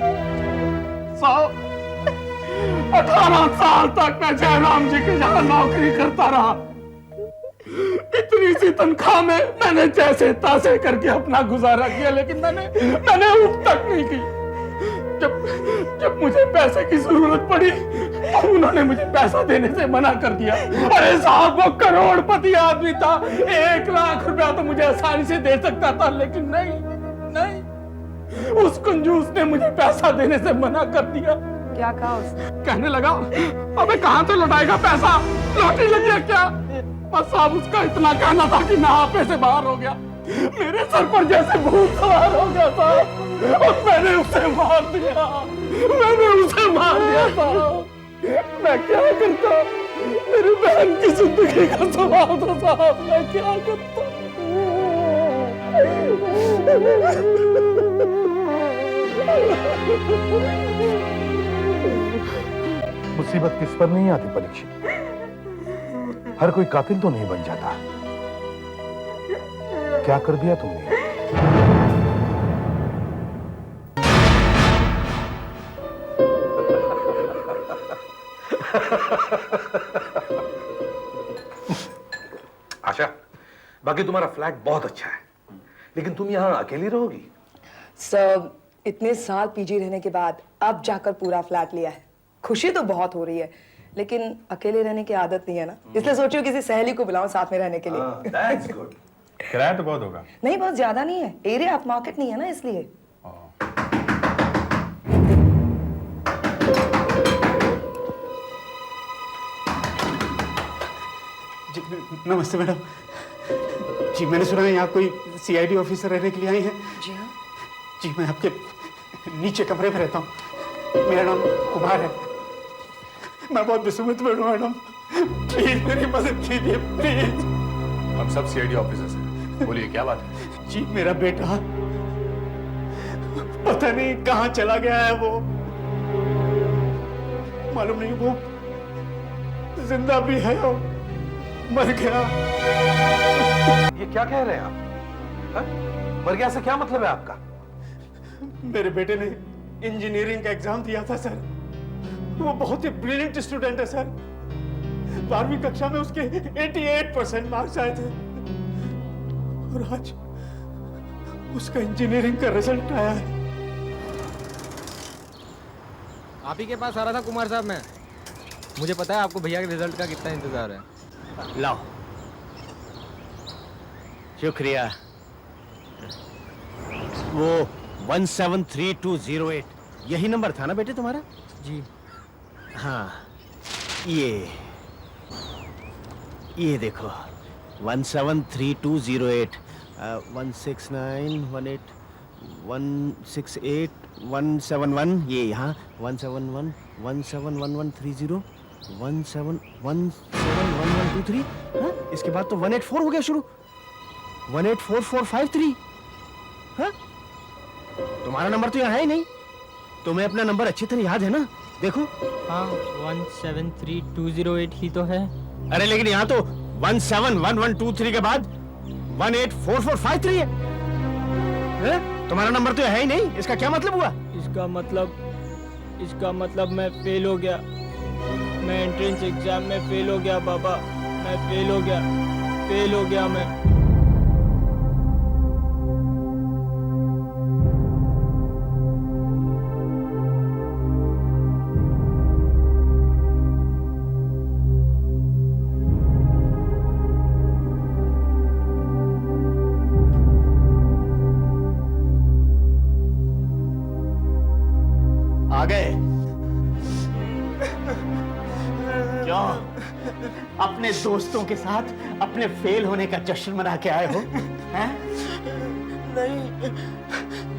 18 साल तक मैं जयराम जी के यहाँ नौकरी करता रहा। इतनी सी तनख्वाह में मैंने जैसे तैसे करके अपना गुजारा किया, लेकिन मैंने ऊँट तक नहीं की। जब मुझे पैसे की जरूरत पड़ी तो उन्होंने मुझे पैसा देने से मना कर दिया। अरे साहब, वो करोड़पति आदमी था, 1 लाख रुपया तो मुझे आसानी से दे सकता था, लेकिन नहीं, उस कंजूस ने मुझे पैसा देने से मना कर दिया। क्या कहा उसने? कहने लगा, अबे कहां से लौटाएगा पैसा, लॉटरी लग गया क्या? बस साहब, उसका इतना कहना था कि मैं आपे से बाहर हो गया, मेरे सर पर जैसे भूत सवार हो गया था, और मैंने उसे मार दिया साहब। मैं क्या करता, मेरी बहन की जिंदगी का सवाल था साहब, मैं क्या करता। मुसीबत किस पर नहीं आती परीक्षित, हर कोई कातिल तो नहीं बन जाता। क्या कर दिया तुमने? आशा, बाकी तुम्हारा फ्लैट बहुत अच्छा है, लेकिन तुम यहाँ अकेली रहोगी? सर, इतने साल पीजी रहने के बाद अब जाकर पूरा फ्लैट लिया है। खुशी तो बहुत हो रही है, लेकिन अकेले रहने की आदत नहीं है ना, इसलिए सोची हूँ किसी सहेली को बुलाऊं साथ में रहने के लिए। That's good. किराया तो बहुत होगा। नहीं, बहुत ज्यादा नहीं है, एरिया अप मार्केट नहीं है ना, इसलिए। नमस्ते मैडम जी, मैंने सुना है यहाँ कोई सीआईडी ऑफिसर रहने के लिए आई हैं। जी हाँ जी, मैं आपके नीचे कमरे में रहता हूँ, मेरा नाम कुमार है। मैं बहुत विस्मित हूँ मैडम, प्लीज मेरी मदद कीजिए प्लीज। हम सब सीआईडी ऑफिसर्स हैं, बोलिए क्या बात है? जी, मेरा बेटा पता नहीं कहाँ चला गया है, वो मालूम नहीं वो जिंदा भी है और मर गया। ये क्या कह रहे हैं आप? हा? मर गया से क्या मतलब है आपका? मेरे बेटे ने इंजीनियरिंग का एग्जाम दिया था सर, वो बहुत ही ब्रिलियंट स्टूडेंट है सर। 12वीं कक्षा में उसके 88% मार्क्स आए थे, और आज उसका इंजीनियरिंग का रिजल्ट आया है। आप ही के पास आ रहा था कुमार साहब मैं, मुझे पता है आपको भैया के रिजल्ट का कितना इंतजार है। लाओ, शुक्रिया। वो 173208 यही नंबर था ना बेटे तुम्हारा? जी हाँ, ये देखो 173208 16918 168 171, ये यहाँ 171 171130 171123। हाँ, इसके बाद तो 184 हो गया शुरू, 184453। हाँ, तुम्हारा नंबर तो यहाँ है ही नहीं, तुम्हें अपना नंबर अच्छी तरह याद है ना? देखो, हाँ 173208 ही तो है। अरे लेकिन यहाँ तो 171123 के बाद 184453 है। तुम्हारा नंबर तो है ही नहीं, इसका क्या मतलब हुआ? इसका मतलब मैं फेल हो गया, मैं एंट्रेंस एग्जाम में फेल हो गया बाबा, मैं फेल हो गया मैं। अपने दोस्तों के साथ अपने फेल होने का जश्न मना के आए हो? हैं? नहीं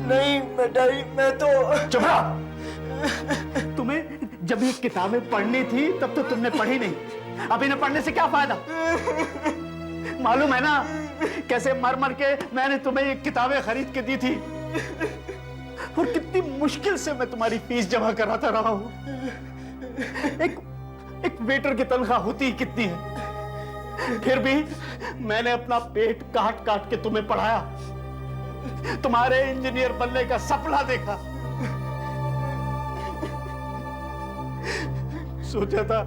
नहीं मिठाई, मैं तो चुप रहो। तुम्हें जब ये किताबें पढ़नी थी तब तो तुमने पढ़ी नहीं। अब इन्हें पढ़ने से क्या फायदा? मालूम है ना कैसे मर मर के मैंने तुम्हें ये किताबें खरीद के दी थी, और कितनी मुश्किल से मैं तुम्हारी फीस जमा कराता रहा हूं। एक वेटर की तनख्वाह होती ही कितनी है, फिर भी मैंने अपना पेट काट काट के तुम्हें पढ़ाया, तुम्हारे इंजीनियर बनने का सपना देखा। सोचा था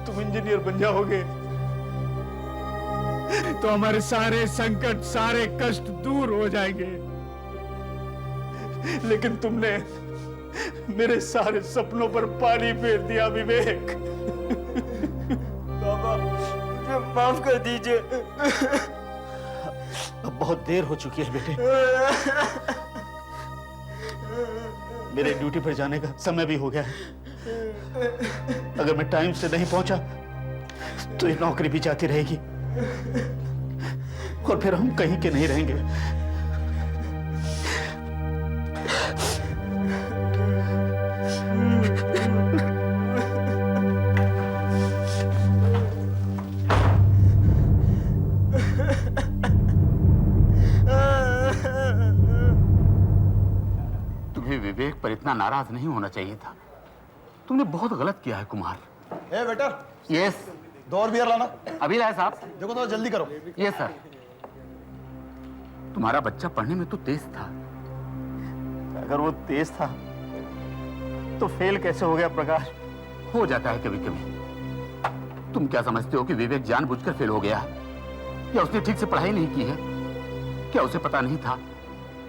तुम इंजीनियर बन जाओगे तो हमारे सारे संकट, सारे कष्ट दूर हो जाएंगे, लेकिन तुमने मेरे सारे सपनों पर पानी फेर दिया विवेक। बाबा मुझे माफ कर दीजिए। अब बहुत देर हो चुकी है बेटे, मेरे ड्यूटी पर जाने का समय भी हो गया है। अगर मैं टाइम से नहीं पहुंचा तो ये नौकरी भी जाती रहेगी और फिर हम कहीं के नहीं रहेंगे। तुम्हें विवेक पर इतना नाराज नहीं होना चाहिए था। तुमने बहुत गलत किया है कुमार। ए वेटर, यस 2 और बियर लाना। अभी लाए साहब। देखो थोड़ा जल्दी करो। Yes sir. तुम्हारा बच्चा पढ़ने में तो तेज था। अगर वो तेज था तो फेल कैसे हो गया प्रकाश? हो जाता है कभी कभी। तुम क्या समझते हो कि विवेक जानबूझकर फेल हो गया है, या उसने ठीक से पढ़ाई नहीं की है? क्या उसे पता नहीं था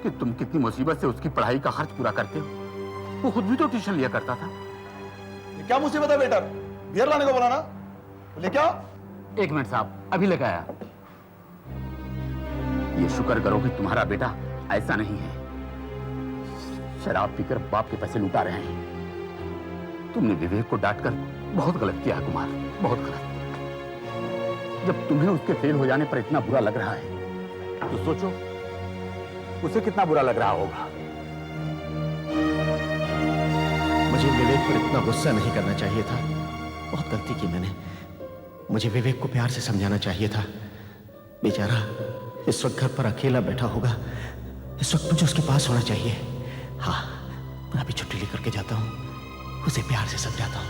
कि तुम कितनी मुसीबत से उसकी पढ़ाई का खर्च पूरा करते हो? वो खुद भी तो ट्यूशन लिया करता था। ये क्या मुसीबत है बेटा? बियर लाने को बोला ना, लेके आओ। 1 मिनट साहब, अभी लेकर आया। ये शुक्र करो कि तुम्हारा बेटा ऐसा नहीं है, शराब पीकर बाप के पैसे लुटा रहे हैं। तुमने विवेक को डांटकर बहुत गलत किया कुमार, बहुत गलत। जब तुम्हें उसके फेल हो जाने पर इतना बुरा लग रहा है तो सोचो उसे कितना बुरा लग रहा होगा। मुझे विवेक पर इतना गुस्सा नहीं करना चाहिए था। बहुत गलती की मैंने। मुझे विवेक को प्यार से समझाना चाहिए था। बेचारा इस वक्त घर पर अकेला बैठा होगा। इस वक्त मुझे उसके पास होना चाहिए। हाँ, मैं अभी छुट्टी लेकर के जाता हूँ, उसे प्यार से समझाता हूँ।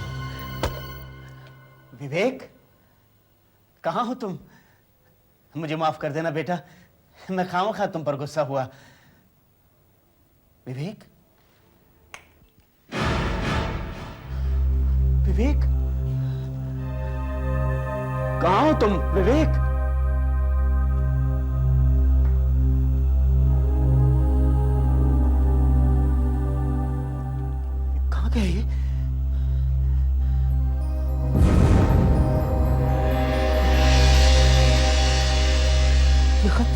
विवेक, कहाँ हो तुम? मुझे माफ कर देना बेटा, मैं खामखा तुम पर गुस्सा हुआ। विवेक, विवेक, कहाँ हो तुम? विवेक, कहाँ गए ये? ये खत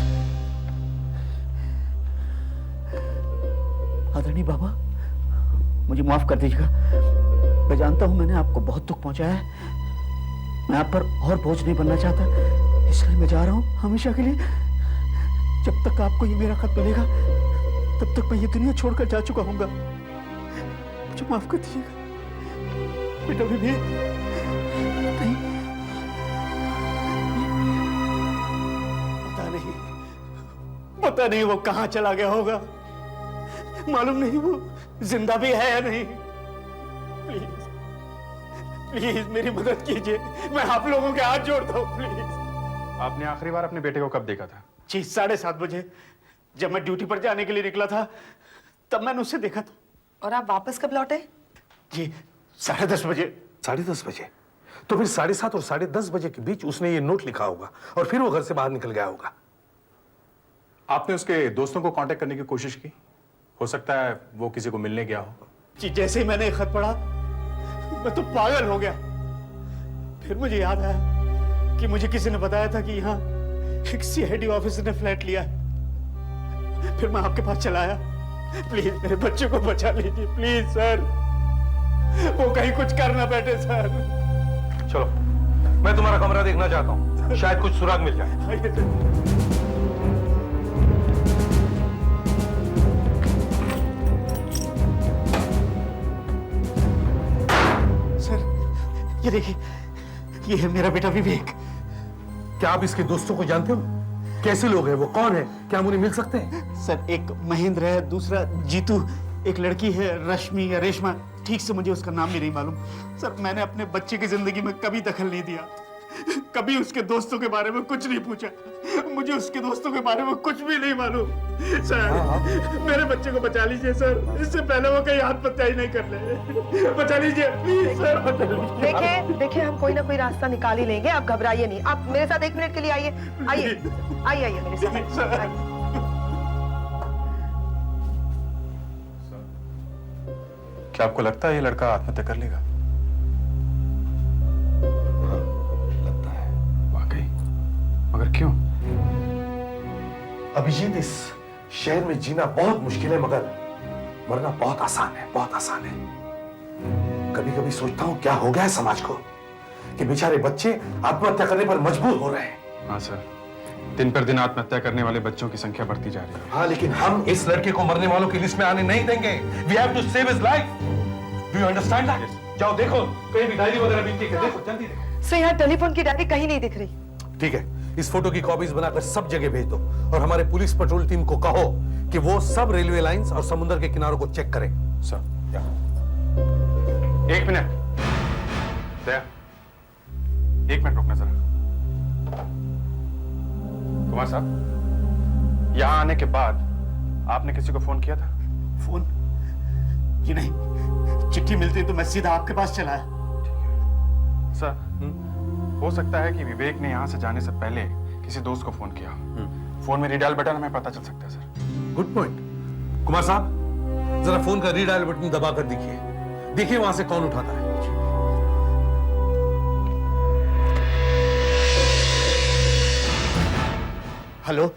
आदरणीय बाबा, मुझे माफ कर दीजिएगा। मैं जानता हूं मैंने आपको बहुत दुख पहुंचाया है। मैं आप पर और बोझ नहीं बनना चाहता, इसलिए मैं जा रहा हूं हमेशा के लिए। जब तक आपको ये मेरा खत मिलेगा तब तक मैं ये दुनिया छोड़कर जा चुका हूंगा। मुझे माफ कर दीजिएगा बेटा। विवेक, नहीं, पता नहीं वो कहां चला गया होगा। मालूम नहीं वो जिंदा भी है या नहीं। प्लीज प्लीज मेरी मदद कीजिए, मैं आप लोगों के हाथ जोड़ता हूं, प्लीज। आपने आखिरी बार अपने बेटे को कब देखा था? जी 7:30 बजे, जब मैं ड्यूटी पर जाने के लिए निकला था तब मैंने उसे देखा था। और आप वापस कब लौटे? जी 10:30 बजे। 10:30 बजे? तो फिर 7:30 और 10:30 बजे के बीच उसने ये नोट लिखा होगा और फिर वो घर से बाहर निकल गया होगा। आपने उसके दोस्तों को कांटेक्ट करने की कोशिश की? हो सकता है वो किसी को मिलने गया हो। जी जैसे ही मैंने खत पढ़ा मैं तो पागल हो गया। फिर मुझे याद आया कि मुझे किसी ने बताया था कि यहाँ एक सीआईडी ऑफिसर ने फ्लैट लिया है। फिर मैं आपके पास चला आया। प्लीज मेरे बच्चे को बचा लीजिए, प्लीज सर। वो कहीं कुछ कर ना बैठे सर। चलो मैं तुम्हारा कमरा देखना चाहता हूँ, शायद कुछ सुराग मिल जाए। सर ये देखिए, ये है मेरा बेटा विवेक। क्या आप इसके दोस्तों को जानते हो? कैसे लोग हैं वो, कौन है, क्या हम उन्हें मिल सकते हैं? सर एक महेंद्र है, दूसरा जीतू, एक लड़की है रश्मि या रेशमा, ठीक से मुझे उसका नाम भी नहीं मालूम। सर मैंने अपने बच्चे की जिंदगी में कभी दखल नहीं दिया, कभी उसके दोस्तों के बारे में कुछ नहीं पूछा, मुझे उसके दोस्तों के बारे में कुछ भी नहीं मालूम। सर मेरे बच्चे को बचा लीजिए सर, इससे पहले वो कहीं आत्महत्या नहीं कर ले। बचा लीजिए प्लीज सर, बचा लीजिए। देखिए देखिए, हम कोई ना कोई रास्ता निकाल ही लेंगे, आप घबराइए नहीं। आप मेरे साथ 1 मिनट के लिए आइए, आइए आइए आइए मेरे साथ आइए। क्या आपको लगता है ये लड़का आत्महत्या कर लेगा? लगता है। वाकई? मगर क्यों? अभिजीत, इस शहर में जीना बहुत मुश्किल है, मगर मरना बहुत आसान है, बहुत आसान है। कभी कभी सोचता हूं क्या हो गया है समाज को कि बेचारे बच्चे आत्महत्या करने पर मजबूर हो रहे हैं। हाँ सर, दिन पर दिन आत्महत्या करने वाले बच्चों की संख्या बढ़ती जा रही है। हाँ, लेकिन हम इस लड़के को मरने वालों की लिस्ट में आने नहीं देंगे। We have to save his life. Do you understand that? जाओ देखो, कहीं भी डायरी वगैरह मिलती है, देखो जल्दी देखो। सर यहाँ टेलीफोन की डायरी कहीं नहीं दिख रही। ठीक है, इस फोटो की कॉपीज बनाकर सब जगह भेज दो और हमारे पुलिस पेट्रोल टीम को कहो कि वो सब रेलवे लाइंस और समुद्र के किनारों को चेक करें। सर, 1 मिनट दया, 1 मिनट रुकना जरा। कुमार साहब, यहाँ आने के बाद आपने किसी को फोन किया था? फोन? जी नहीं, चिट्ठी मिलती तो मैं सीधा आपके पास चला आया। सर, हो सकता है कि विवेक ने यहाँ से जाने से पहले किसी दोस्त को फोन किया। फोन में रीडायल बटन हमें पता चल सकता है सर। Good point. कुमार साहब, जरा फोन का रीडायल बटन दबाकर देखिए वहां से कौन उठाता है। हेलो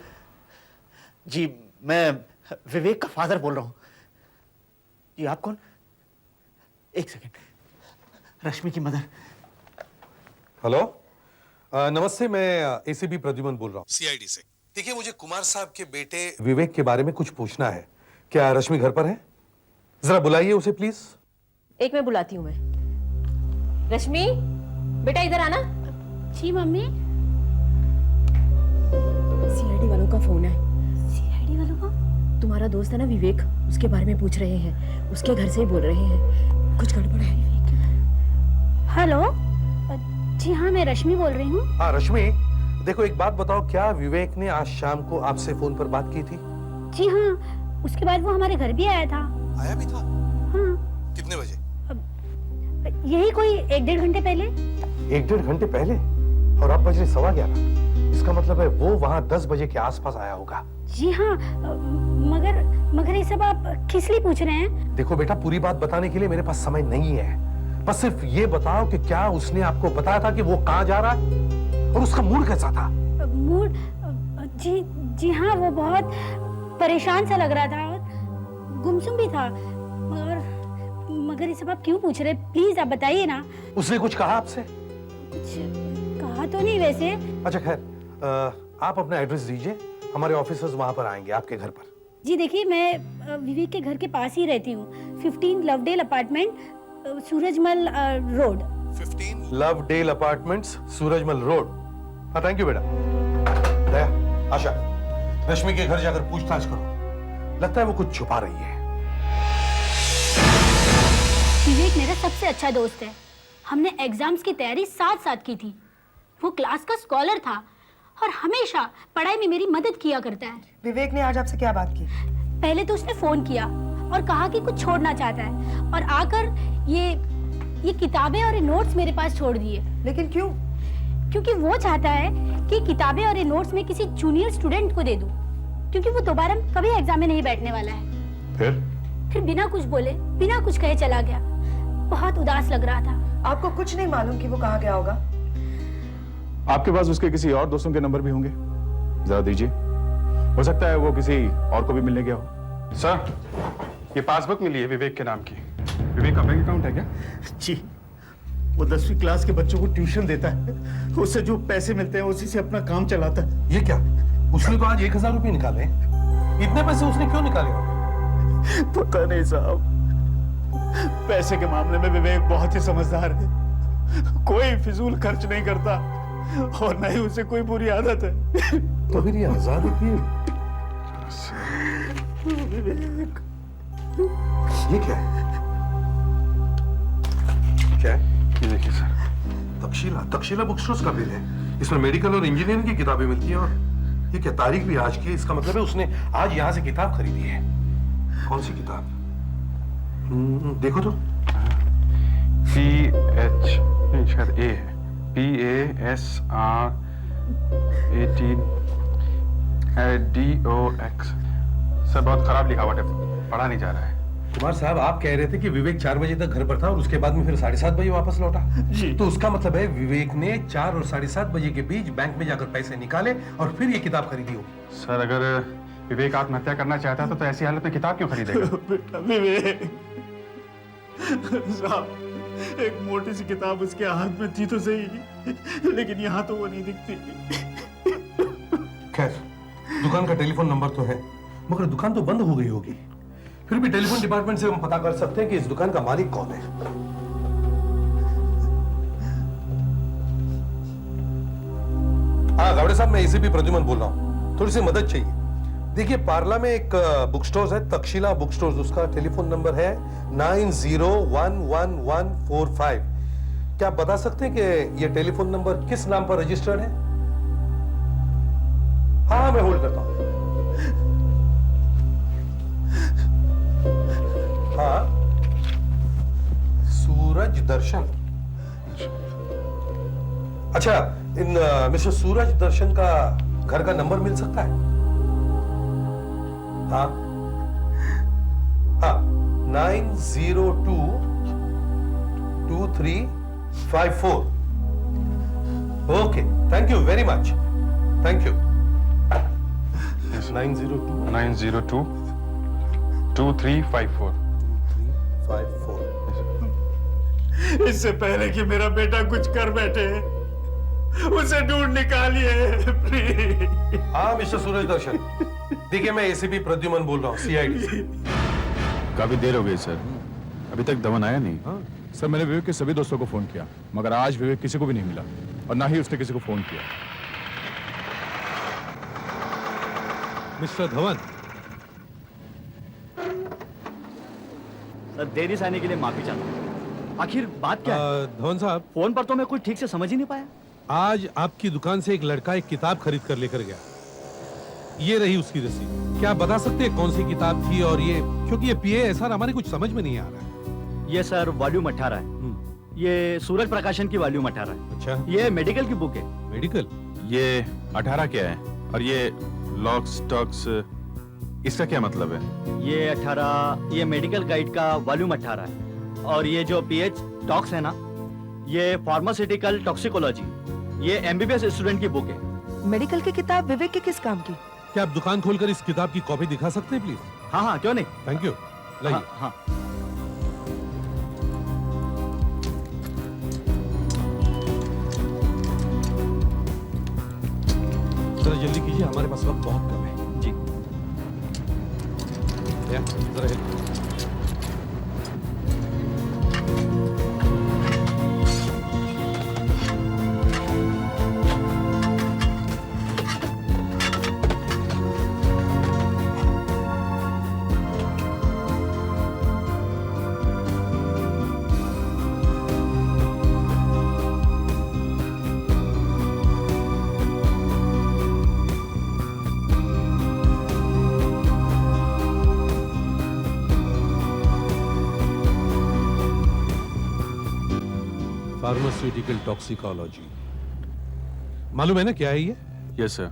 जी, मैं विवेक का फादर बोल रहा हूं। जी आप कौन? 1 सेकेंड, रश्मि की मदर। हेलो, नमस्ते, मैं एसीपी प्रद्युमन बोल रहा हूँ, सीआईडी से। देखिए, मुझे कुमार साहब के बेटे विवेक के बारे में कुछ पूछना है। क्या रश्मि घर पर है? जरा बुलाइए उसे प्लीज। एक मैं बुलाती हूँ। मैं रश्मि, बेटा इधर आना। जी मम्मी। सीआईडी वालों का फोन है। सीआईडी वालों का? तुम्हारा दोस्त है ना विवेक, उसके बारे में पूछ रहे हैं, उसके घर से ही बोल रहे हैं, कुछ गड़बड़ है। हेलो जी हाँ, मैं रश्मि बोल रही हूँ। हाँ रश्मि, देखो एक बात बताओ, क्या विवेक ने आज शाम को आपसे फोन पर बात की थी? जी हाँ, उसके बाद वो हमारे घर भी आया था। आया भी था? हाँ। कितने बजे? यही कोई 1-1.5 घंटे पहले। 1-1.5 घंटे पहले? और अब बज रहे 11:15। इसका मतलब है वो वहाँ 10 बजे के आसपास आया होगा। जी हाँ, मगर ये सब आप किस लिए पूछ रहे हैं? देखो बेटा, पूरी बात बताने के लिए मेरे पास समय नहीं है, बस सिर्फ ये बताओ कि क्या उसने आपको बताया था कि वो कहाँ जा रहा है और उसका मूड कैसा था? मूड? जी हाँ, वो बहुत परेशान सा लग रहा था और गुमसुम भी था। मगर ये सब आप क्यों पूछ रहे हैं? प्लीज आप बताइए ना। उसने कुछ कहा आपसे? कुछ कहा तो नहीं वैसे। अच्छा खैर, आप अपना एड्रेस दीजिए, हमारे ऑफिसर्स वहां पर आएंगे आपके घर पर। जी देखिए, मैं विवेक के घर के पास ही रहती हूँ, 15 Lovedale apartment, Surajmal road. 15 Lovedale apartments, Surajmal road. हाँ, थैंक यू बेटा। दया, आशा, रश्मि के घर जाकर पूछताछ करो, लगता है वो कुछ छुपा रही है। विवेक मेरा सबसे अच्छा दोस्त है, हमने एग्जाम्स की तैयारी साथ की थी। वो क्लास का स्कॉलर था और हमेशा पढ़ाई में मेरी मदद किया करता है। विवेक ने आज आपसे क्या बात की? पहले तो उसने फोन किया और कहा कि कुछ छोड़ना चाहता है और आकर ये किताबें और ये नोट्स मेरे पास छोड़ दिए। लेकिन क्यों? क्योंकि वो चाहता है कि किताबें और ये नोट्स में किसी जूनियर स्टूडेंट को दे दूं, क्योंकि वो दोबारा कभी एग्जाम में नहीं बैठने वाला है। फिर बिना कुछ बोले, बिना कुछ कहे चला गया। बहुत उदास लग रहा था। आपको कुछ नहीं मालूम कि वो कहाँ गया होगा? आपके पास उसके किसी और दोस्तों के नंबर भी होंगे, जरा दीजिए, हो सकता है वो किसी और को भी मिलने गया हो। सर, ये पासबुक मिली है विवेक के नाम की। विवेक का बैंक अकाउंट है क्या? जी, वो 10वीं क्लास के बच्चों को ट्यूशन देता है, उससे जो पैसे मिलते हैं उसी से अपना काम चलाता है। ये क्या? उसने तो आज 1000 रुपये निकाले। इतने पैसे उसने क्यों निकाले? पता नहीं साहब, पैसे के मामले में विवेक बहुत ही समझदार है, कोई फिजूल खर्च नहीं करता और न ही उसे कोई बुरी आदत है। तो फिर ये आजादी थी। विवेक, ये क्या है? क्या है? ये देखिए सर, तक्षशिला बुक स्टोर्स का बिल है। इसमें मेडिकल और इंजीनियरिंग की किताबें मिलती हैं और ये क्या, तारीख भी आज की है। इसका मतलब है उसने आज यहाँ से किताब खरीदी है। कौन सी किताब? देखो तो। PH नहीं, शायद A है। PASR 18DOX। सर बहुत खराब लिखा हुआ है, पढ़ा नहीं जा रहा है। कुमार साहब, आप कह रहे थे कि विवेक 4 बजे तक घर पर था और उसके बाद में फिर 7:30 बजे वापस लौटा जी। तो उसका मतलब है विवेक ने 4 और 7:30 बजे के बीच बैंक में जाकर पैसे निकाले और फिर ये किताब खरीदी होगी। सर अगर विवेक आत्महत्या करना चाहता तो ऐसी हालत में किताब क्यों खरीदेगा? बेटा विवेक साहब, एक मोटी सी किताब उसके हाथ में थी तो सही, लेकिन यहाँ तो वो नहीं दिखती। खैर, दुकान का टेलीफोन नंबर तो है, मगर दुकान तो बंद हो गई होगी। फिर भी टेलीफोन डिपार्टमेंट से हम पता कर सकते हैं कि इस दुकान का मालिक कौन है। हाँ गावड़े साहब, मैं एसीपी प्रद्युमन बोल रहा हूँ, थोड़ी सी मदद चाहिए। देखिए, पार्ला में एक बुक स्टोर्स है, तक्षशिला बुक स्टोर्स, उसका टेलीफोन नंबर है 901145। क्या आप बता सकते हैं कि यह टेलीफोन नंबर किस नाम पर रजिस्टर्ड है? हाँ, मैं होल्ड करता हूं। हाँ, सूरज दर्शन। अच्छा, इन मिस्टर सूरज दर्शन का घर का नंबर मिल सकता है? हाँ हाँ, 9022354। Okay, thank you very much, thank you. 9022354। इससे पहले कि मेरा बेटा कुछ कर बैठे, उसे ढूंढ निकालिए प्लीज। हाँ मिस्टर सूरज दर्शन, देखिए मैं एसीपी प्रद्युमन बोल रहा हूँ, CID। काफी देर हो गई सर, अभी तक दमन आया नहीं। हाँ? सर मैंने विवेक के सभी दोस्तों को फोन किया, मगर आज विवेक किसी को भी नहीं मिला और ना ही उसने किसी को फोन किया। मिस्टर धवन, सर देरी से आने के लिए माफी चाहता हूँ। आखिर बात क्या है? धवन साहब, फोन पर तो मैं कुछ ठीक से समझ ही नहीं पाया। आज आपकी दुकान से एक लड़का एक किताब खरीद कर लेकर गया। ये रही उसकी रसीद। क्या आप बता सकते हैं कौन सी किताब थी? और ये, क्योंकि ये PASR हमारे कुछ समझ में नहीं आ रहा है। ये सर वॉल्यूम 18 है। ये सूरज प्रकाशन की वॉल्यूम 18 है। अच्छा, ये मेडिकल की बुक है। मेडिकल? ये 18 क्या है? और ये लॉक स्टॉक्स, इसका क्या मतलब है? ये 18, ये मेडिकल गाइड का वॉल्यूम 18 है। और ये जो PH टॉक्स है ना, ये फार्मास्यूटिकल टॉक्सिकोलॉजी, ये MBBS स्टूडेंट की बुक है। मेडिकल की किताब विवेक के किस काम की? क्या आप दुकान खोलकर इस किताब की कॉपी दिखा सकते हैं प्लीज? हाँ हाँ, क्यों नहीं। थैंक यू, लाइए। हाँ। जरा जल्दी कीजिए, हमारे पास वक्त बहुत कम है। जी जरा हेल्प। फार्मास्यूटिकल टॉक्सिकोलॉजी, मालूम है ना क्या है ये? यस सर,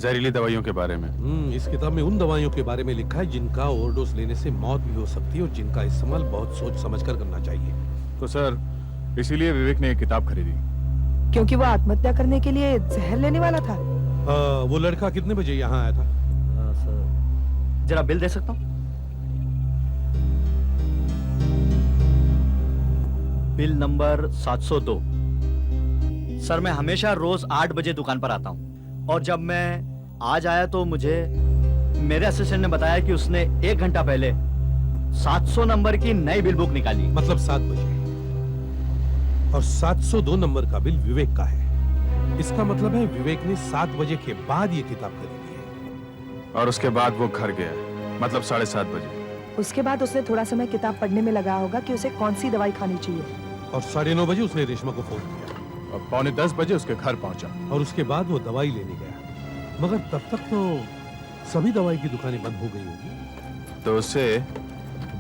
जहरीली दवाइयों के बारे में। इस किताब में उन दवाइयों के बारे में लिखा है जिनका ओवरडोज लेने से मौत भी हो सकती है और जिनका इस्तेमाल बहुत सोच समझकर करना चाहिए। तो सर इसीलिए विवेक ने एक किताब खरीदी। क्योंकि वो आत्महत्या करने के लिए जहर लेने वाला था। वो लड़का कितने बजे यहाँ आया था? सर जरा बिल दे सकता हूँ? Bill number 702। सर मैं हमेशा रोज 8 बजे दुकान पर आता हूँ और जब मैं आज आया तो मुझे मेरे असिस्टेंट ने बताया कि उसने 1 घंटा पहले 700 नंबर की नई बिल बुक निकाली। मतलब 7 बजे। और 702 नंबर का बिल विवेक का है। इसका मतलब है विवेक ने 7 बजे के बाद ये किताब खरीदी है। और उसके बाद वो घर गया, मतलब 7:30 बजे। उसके बाद उसने थोड़ा समय किताब पढ़ने में लगाया होगा कि उसे कौन सी दवाई खानी चाहिए। और 9:30 बजे उसने रेशमा को फोन किया और 9:45 बजे उसके घर पहुंचा। और उसके बाद वो दवाई लेने गया। मगर तब तक तो सभी दवाई की दुकानें बंद हो गई होगी। तो उसे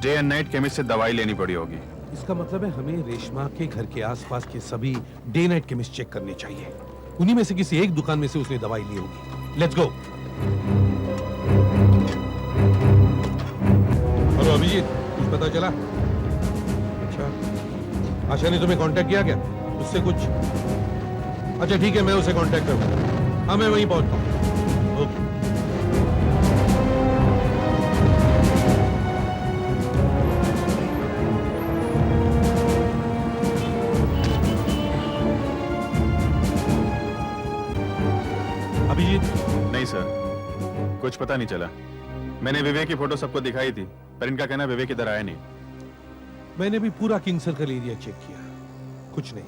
डे एंड नाइट केमिस्ट से दवाई लेनी पड़ी होगी। इसका मतलब है हमें रेशमा के घर के आसपास के सभी डे नाइट केमिस्ट चेक करने चाहिए। उन्हीं में से किसी एक दुकान में से उसने दवाई ली होगी। Let's go. हेलो अभिजीत, कुछ पता चला? अच्छा, आशा ने तुम्हें कांटेक्ट किया क्या? उससे कुछ? अच्छा ठीक है, मैं उसे कांटेक्ट करूंगा। हाँ मैं वहीं पहुंचता हूँ। ओके। नहीं सर, कुछ पता नहीं चला। मैंने विवेक की फोटो सबको दिखाई थी, पर इनका कहना विवेक इधर आया नहीं। मैंने भी पूरा किंग सर्कल एरिया चेक किया, कुछ नहीं।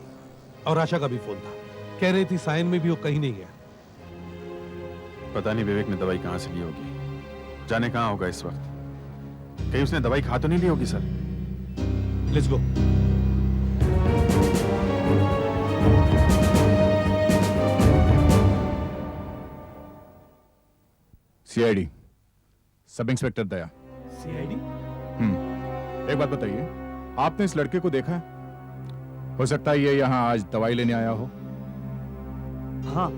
और आशा का भी फोन था, कह रही थी सायन में भी वो कहीं नहीं गया। पता नहीं विवेक ने दवाई कहां से ली होगी, जाने कहां होगा इस वक्त। कहीं उसने दवाई खा तो नहीं ली होगी sir. Let's go. CID, sub inspector Daya. CID? एक बात बताइए, आपने इस लड़के को देखा है? हो सकता है ये यहाँ आज दवाई लेने आया हो। हाँ,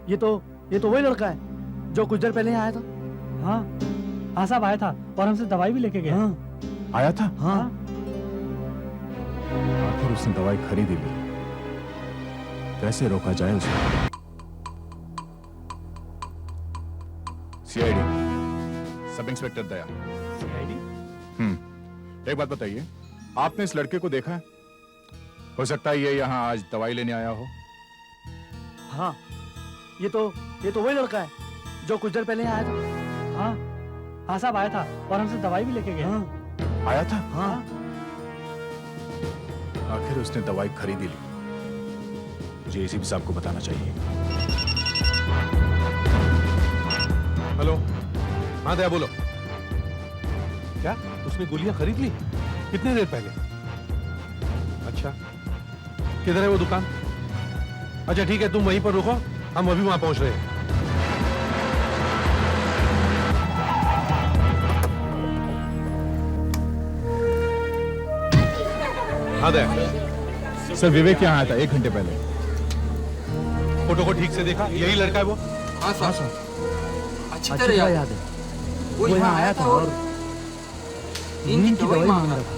ये तो वही लड़का है जो कुछ देर पहले आया था। हाँ साहब आया था और हमसे दवाई भी लेके गया। आया था? हाँ। आखिर उसने दवाई खरीदी ली, कैसे रोका जाए उसे? सीआईडी, सब इंस्पेक्टर दया। सीआईडी? एक बात बताइए, आपने इस लड़के को देखा है? हो सकता है ये यहाँ आज दवाई लेने आया हो। हाँ, ये तो वही लड़का है जो कुछ देर पहले आया था। हाँ साहब आया था और हमसे दवाई भी लेके गया। आया था? हाँ। आखिर उसने दवाई खरीदी ली, मुझे एसीपी साहब को बताना चाहिए। हेलो, हाँ दया बोलो। क्या उसने गोलियां खरीद ली? कितने देर पहले? अच्छा, किधर है वो दुकान? अच्छा ठीक है, तुम वहीं पर रुको, हम अभी वहां पहुंच रहे हैं। हाँ दया। सर विवेक यहाँ आया था 1 घंटे पहले। फोटो को ठीक से देखा? यही लड़का है वो? हाँ सर, अच्छी तरह याद है। वो यहाँ आया था और नींद की दवाई मांग रहा था।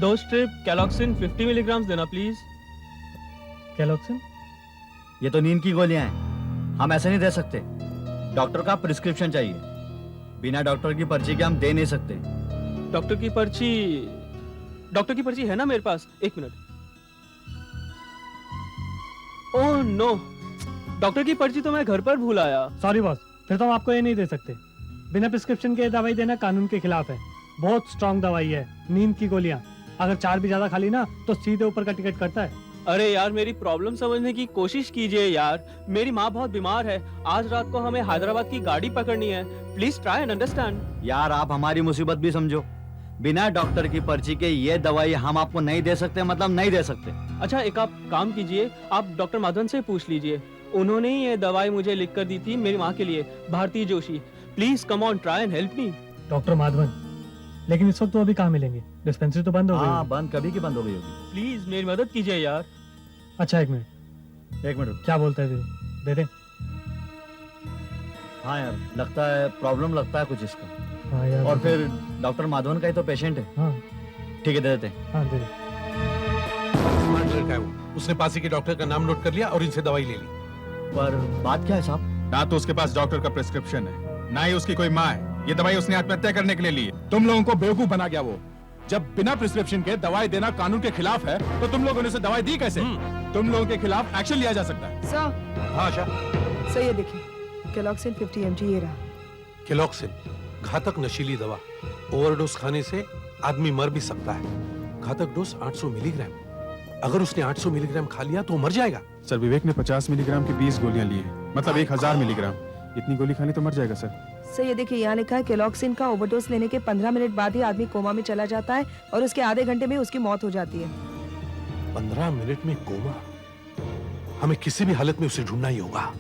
दो स्ट्रिप कैलोक्सिन 50 मिलीग्राम देना प्लीज। कैलोक्सिन? ये तो नींद की गोलियां हैं, हम ऐसे नहीं दे सकते। डॉक्टर का प्रिस्क्रिप्शन चाहिए, बिना डॉक्टर की पर्ची के हम दे नहीं सकते। डॉक्टर की पर्ची है ना मेरे पास? 1 मिनट। ओह नो, डॉक्टर की पर्ची तो मैं घर पर भूल आया। सॉरी बॉस, फिर तो हम आपको ये नहीं दे सकते। बिना प्रिस्क्रिप्शन के दवाई देना कानून के खिलाफ है। बहुत स्ट्रॉन्ग दवाई है, नींद की गोलियां। अगर 4 भी ज्यादा खा ली ना तो सीधे ऊपर का टिकट करता है। अरे यार मेरी प्रॉब्लम समझने की कोशिश कीजिए यार, मेरी माँ बहुत बीमार है। आज रात को हमें हैदराबाद की गाड़ी पकड़नी है। Please try and understand. यार आप हमारी मुसीबत भी समझो। बिना डॉक्टर की पर्ची के ये दवाई हम आपको नहीं दे सकते, मतलब नहीं दे सकते। अच्छा एक आप काम कीजिए, आप डॉक्टर माधवन से पूछ लीजिए, उन्होंने ही ये दवाई मुझे लिख कर दी थी मेरी माँ के लिए, Bharti Joshi. Please come on, try and help me. Doctor Madhavan? लेकिन इस वक्त वो अभी कहाँ मिलेंगे? डिस्पेंसरी तो बंद हो गई। हाँ बंद कभी की बंद हो गई होगी। प्लीज मेरी मदद कीजिए यार। अच्छा एक मिनट क्या बोलता है? दे दे। हाँ यार लगता है प्रॉब्लम लगता है कुछ इसका। हाँ यार। और फिर डॉक्टर माधवन का ही तो पेशेंट है। हाँ ठीक है दे देते। हाँ दे दे। लड़का है वो, उसने पास ही के डॉक्टर का नाम नोट कर लिया और इनसे दवाई ले ली। पर बात क्या है साहब? ना तो उसके पास डॉक्टर का प्रिस्क्रिप्शन है, ना ही उसकी कोई माँ है। ये दवाई उसने आत्महत्या करने के लिए ली है। तुम लोगों को बेवकूफ बना गया वो। जब बिना प्रिस्क्रिप्शन के दवाई देना कानून के खिलाफ है तो तुम लोगों ने उसे दवाई दी कैसे? तुम लोगों के खिलाफ एक्शन लिया जा सकता है। सर। हाँ आशा। सर ये देखिए, केलॉक्सिन 50 mg ये रहा। केलॉक्सिन घातक नशीली दवा। ओवरडोज खाने से आदमी मर भी सकता है। घातक डोज 800 मिलीग्राम। अगर उसने 800 मिलीग्राम खा लिया तो मर जाएगा। सर विवेक ने 50 मिलीग्राम की 20 गोलियां ली है, मतलब 1000 मिलीग्राम। इतनी गोली खानी तो मर जाएगा सर। सर ये देखिए, यहाँ लिखा है केलॉक्सिन का ओवरडोज लेने के 15 मिनट बाद ही आदमी कोमा में चला जाता है और उसके आधे घंटे में उसकी मौत हो जाती है। 15 मिनट में कोमा? हमें किसी भी हालत में उसे ढूंढना ही होगा।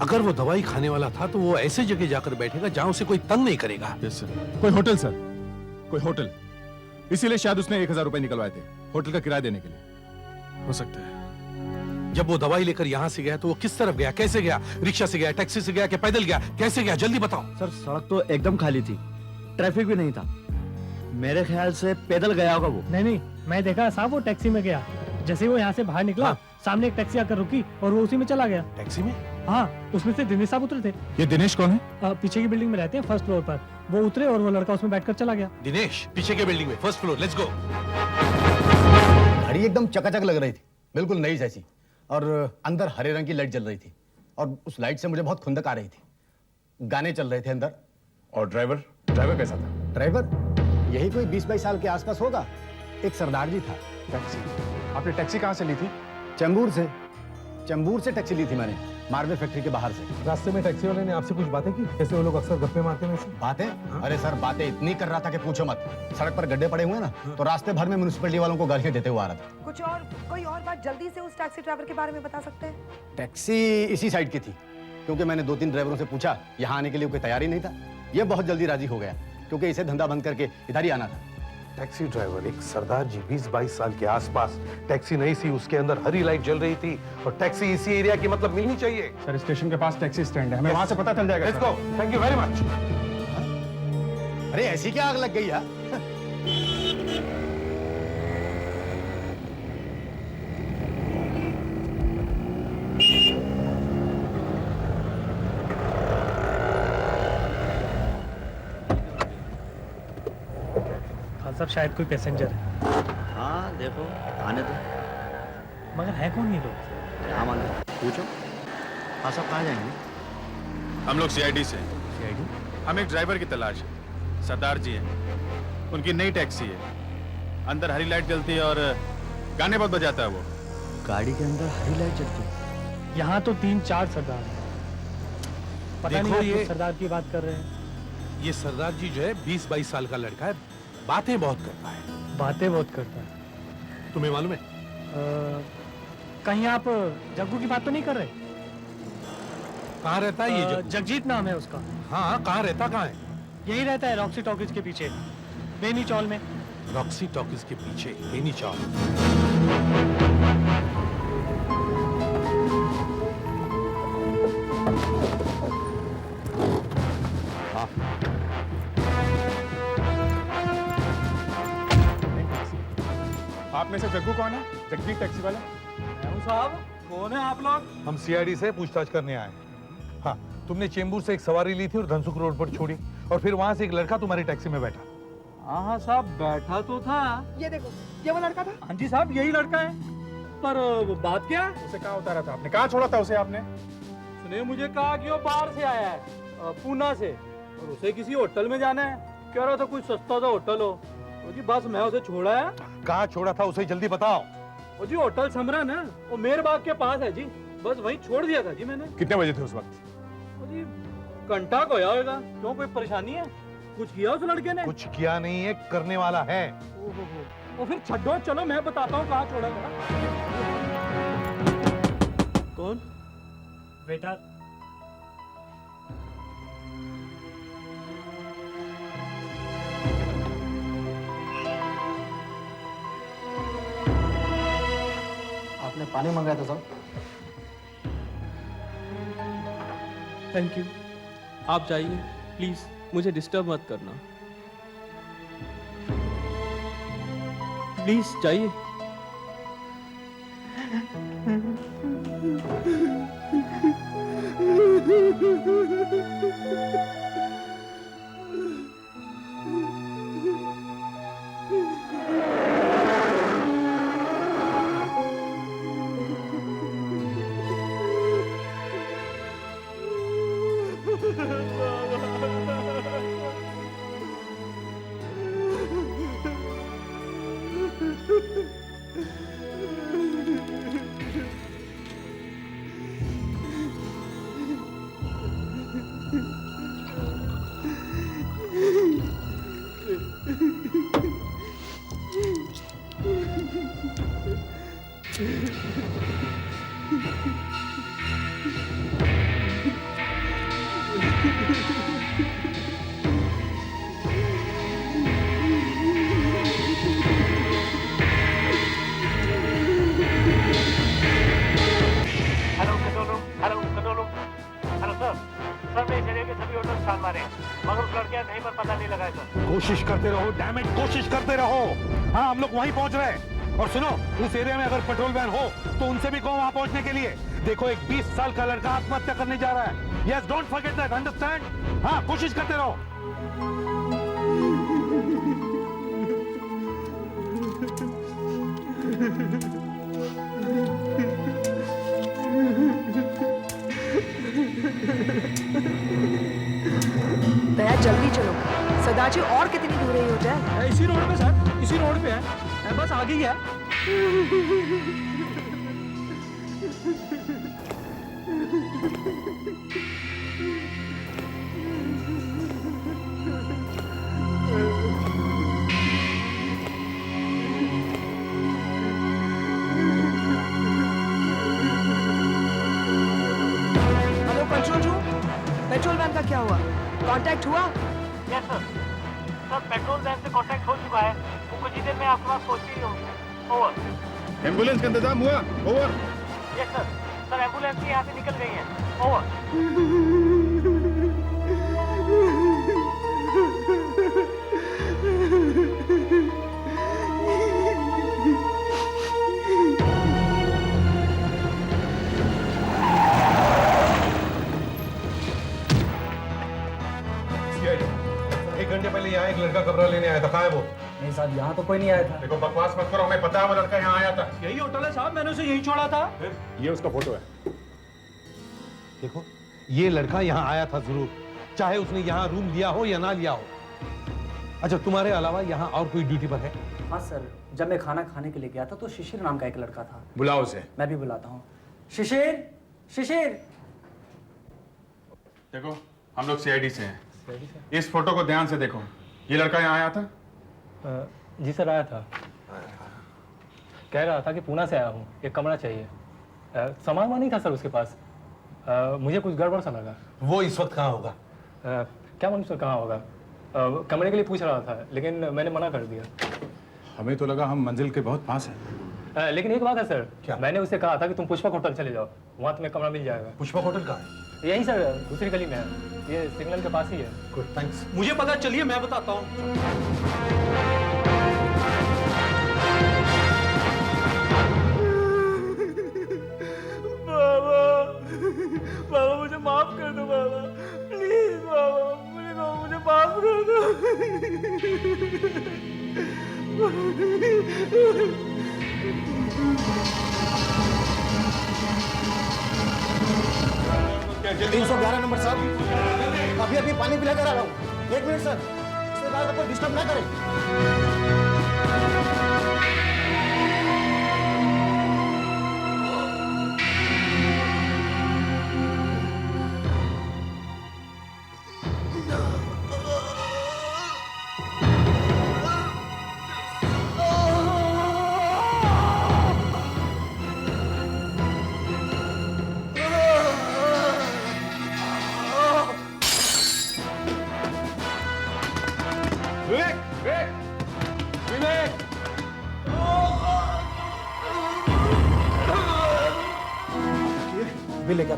अगर वो दवाई खाने वाला था तो वो ऐसे जगह जाकर बैठेगा जहां उसे कोई तंग नहीं करेगा। Yes sir. कोई होटल सर, कोई होटल। इसीलिए शायद उसने 1000 रुपए निकलवाए थे होटल का किराया देने के लिए। हो सकता है। जब वो दवाई लेकर यहाँ से गया तो वो किस तरफ गया, कैसे गया? रिक्शा से गया, टैक्सी से गया, कि पैदल गया? कैसे गया? जल्दी बताओ। सर सड़क तो एकदम खाली थी, ट्रैफिक भी नहीं था। मेरे ख्याल से पैदल गया होगा वो। नहीं, मैं देखा साहब वो टैक्सी में गया। जैसे वो यहाँ से बाहर निकला, सामने एक टैक्सी आकर रुकी और वो उसी में चला गया। टैक्सी में? हाँ, उसमें से दिनेश साहब उतरे थे। ये दिनेश कौन है? पीछे की बिल्डिंग में रहते हैं, फर्स्ट फ्लोर पर। वो उतरे और वो लड़का उसमें बैठकर चला गया। दिनेश पीछे के बिल्डिंग में, फर्स्ट फ्लोर। Let's go. घड़ी एकदम चकाचक लग रही थी, बिल्कुल नई जैसी, और अंदर हरे रंग की लाइट जल रही थी और उस लाइट से मुझे बहुत खुंदक आ रही थी। गाने चल रहे थे अंदर। और ड्राइवर कैसा था? ड्राइवर यही कोई 20-22 साल के आसपास होगा। एक सरदार जी था। टैक्सी? आपने टैक्सी कहाँ से ली थी? चेंबूर से टैक्सी ली थी मैंने, मार्बल फैक्ट्री के बाहर से। रास्ते में टैक्सी वाले ने आपसे कुछ बातें की? जैसे वो लोग अक्सर गप्पे मारते हैं वैसे? बातें? अरे सर बातें इतनी कर रहा था कि पूछो मत। सड़क पर गड्ढे पड़े हुए ना, तो रास्ते भर में म्युनिसिपैलिटी वालों को गालियां देते हुए आ रहा था। कुछ और कोई और बात जल्दी से उस टैक्सी ड्राइवर के बारे में बता सकते हैं? टैक्सी इसी साइड की थी, क्योंकि मैंने 2-3 ड्राइवरों से पूछा, यहाँ आने के लिए कोई तैयारी नहीं था। ये बहुत जल्दी राजी हो गया, क्योंकि इसे धंधा बंद करके इधर ही आना था। टैक्सी ड्राइवर एक सरदार जी, 20-22 साल के आसपास। टैक्सी नहीं सी, उसके अंदर हरी लाइट जल रही थी और टैक्सी इसी एरिया की, मतलब मिलनी चाहिए। सर स्टेशन के पास टैक्सी स्टैंड है, हमें वहां से पता चल जाएगा। Let's go. Thank you very much. अरे ऐसी क्या आग लग गई यार? सर शायद कोई पैसेंजर है। हाँ देखो, आने दो। मगर है कौन ये लोग? क्या मान पूछो। हाँ सब कहाँ जाएंगे? हम लोग सीआईडी से। सीआईडी? हम एक ड्राइवर की तलाश है। सरदार जी हैं, उनकी नई टैक्सी है। अंदर हरी लाइट जलती है और गाने बहुत बजाता है वो। गाड़ी के अंदर हरी लाइट जलती है? यहाँ तो 3-4 सरदार हैं। पता नहीं ये सरदार की बात कर रहे हैं। ये सरदार जी जो है 20-22 साल का लड़का है, बातें बहुत करता है। बातें बहुत करता है? तुम्हें मालूम है? कहीं आप जग्गू की बात तो नहीं कर रहे? कहाँ रहता है ये जगजीत नाम है उसका। हाँ, कहाँ रहता? कहाँ है? यही रहता है रॉक्सी टॉकीज के पीछे, बेनी चौल में। रॉक्सी टॉकीज के पीछे बेनी चौल। आप में से जग्गू कौन है? जगजीत टैक्सी वाला? साहब कौन है आप लोग? हम सीआईडी से पूछताछ करने आए हैं। हाँ, तुमने चेंबूर से एक सवारी ली थी और धनसुख रोड पर छोड़ी, और फिर वहां से एक लड़का तुम्हारी टैक्सी में बैठा। हाँ साहब बैठा तो था। ये देखो, ये वो लड़का था। हाँ जी साहब यही लड़का है, पर बात क्या है? उसे कहाँ उतारा था आपने? कहाँ छोड़ा था उसे आपने? उसने मुझे कहा कि वो बाहर से आया है, पूना से, और उसे किसी होटल में जाना है। कह रहा था कुछ सस्ता सा होटल हो। तो जी बस मैं उसे छोड़ा है। कहाँ छोड़ा था उसे, जल्दी बताओ। वो जी होटल समरन है, वो मेर बाग के पास है जी। बस वहीं छोड़ दिया था जी मैंने। कितने बजे थे उस वक्त? वो जी घंटा को होया होगा। क्यों, कोई परेशानी है? कुछ किया उस लड़के ने? कुछ किया नहीं है, करने वाला है। तो फिर छड्डो, चलो मैं बताता हूँ कहाँ छोड़ा था। कौन? वेटर। आपने पानी मंगाया था साहब? Thank you. आप जाइए प्लीज, मुझे डिस्टर्ब मत करना। प्लीज जाइए। हेलो कटोलू, हेलो कटोलू, हेलो सर। सर मैं इस एरिया के सभी होटल छान मारे मगर उस लड़के का कहीं पर पता नहीं लगा है सर। कोशिश करते रहो, डैम इट, कोशिश करते रहो। हाँ, हम लोग वहीं पहुंच रहे हैं। और सुनो, उस एरिया में अगर पेट्रोल वैन हो तो उनसे भी कहो वहां पहुंचने के लिए। देखो, एक 20 साल का लड़का आत्महत्या करने जा रहा है। Yes, don't forget that, understand? हाँ, कोशिश करते रहो। दया जल्दी चलो, सदाजी और कितनी दूर है ये होटल? इसी रोड पे सर, इसी रोड पे है, बस आगे ही है। Hello control room, patrol van का क्या हुआ? कांटेक्ट हुआ? Yes sir. Sir patrol van से कांटेक्ट हो चुका है, वो कुछ ही देर में आपके पास पहुंचती ही होगी। ओवर। एम्बुलेंस का इंतजाम हुआ? Over. Yes sir. Sir ambulance भी यहाँ से निकल गई है। ओवर। एक घंटे पहले यहाँ एक लड़का कमरा लेने आया था, कहाँ है वो? नहीं साहब, यहाँ तो कोई नहीं आया था। देखो, बकवास मत करो, हमें पता है वो लड़का यहाँ आया था। यही होटल है साहब, मैंने उसे यही छोड़ा था। ये उसका फोटो है। देखो, ये लड़का यहाँ आया था जरूर, चाहे उसने यहाँ रूम लिया हो या ना लिया हो। अच्छा, तुम्हारे अलावा यहाँ और कोई ड्यूटी पर है? हाँ सर, जब मैं खाना खाने के लिए गया था तो शिशिर नाम का एक लड़का था। बुलाओ उसे। मैं भी बुलाता हूँ। शिशिर, शिशिर। देखो, हम लोग सीआईडी से हैं। इस फोटो को ध्यान से देखो। ये लड़का यहाँ आया था? जी सर, आया था। कह रहा था कि पूना से आया हूँ, एक कमरा चाहिए। सामान नहीं था सर उसके पास। मुझे कुछ गड़बड़ सा लगा। वो इस वक्त कहाँ होगा? क्या मालूम सर कहाँ होगा। कमरे के लिए पूछ रहा था, लेकिन मैंने मना कर दिया। हमें तो लगा हम मंजिल के बहुत पास हैं। लेकिन एक बात है सर, क्या? मैंने उसे कहा था कि तुम पुष्पक होटल चले जाओ, वहाँ तुम्हें कमरा मिल जाएगा। पुष्पक होटल कहाँ है? यही सर, दूसरी गली में है, ये सिग्नल के पास ही है। Good, thanks. मुझे पता, चलिए मैं बताता हूँ। बाबा, बाबा मुझे माफ कर दो बाबा, प्लीज बाबा, मुझे माफ कर दो। 311 नंबर साहब, अभी अभी पानी पिला कर आ रहा हूँ। 1 मिनट सर, इसके बाद आपको डिस्टर्ब ना करें।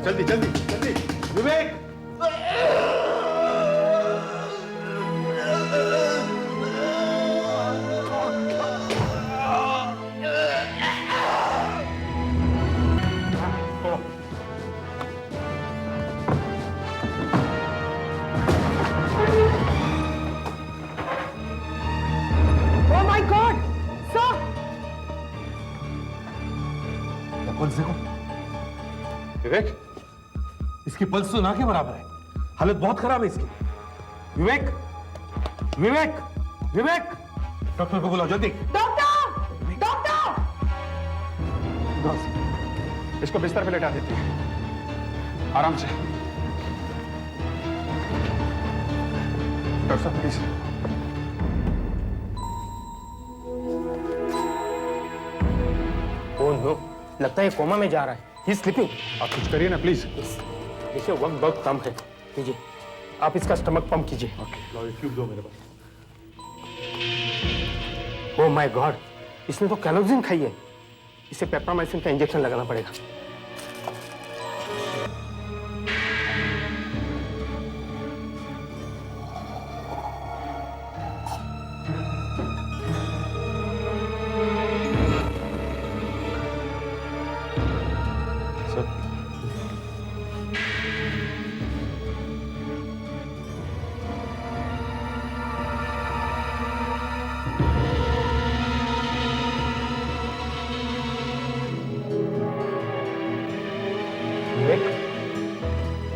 जल्दी जल्दी जल्दी, विवेक। पल्स देखो विवेक, इसकी पल्स तो ना के बराबर है, हालत बहुत खराब है इसकी। विवेक, विवेक, विवेक, डॉक्टर को बुलाओ जल्दी। Doctor, doctor! इसको बिस्तर पे लेटा देते हैं, आराम से। डॉक्टर साहब प्लीज। ओह नो, लगता है कोमा में जा रहा है। ही स्लीपिंग। आप कुछ करिए ना प्लीज। देखिए वक्त बहुत कम है, लीजिए आप इसका स्टमक पंप कीजिए। ओके, ट्यूब दो मेरे पास। ओह माय गॉड, इसने तो कैलोजिन खाई है। इसे पेप्टामाइसिन का इंजेक्शन लगाना पड़ेगा।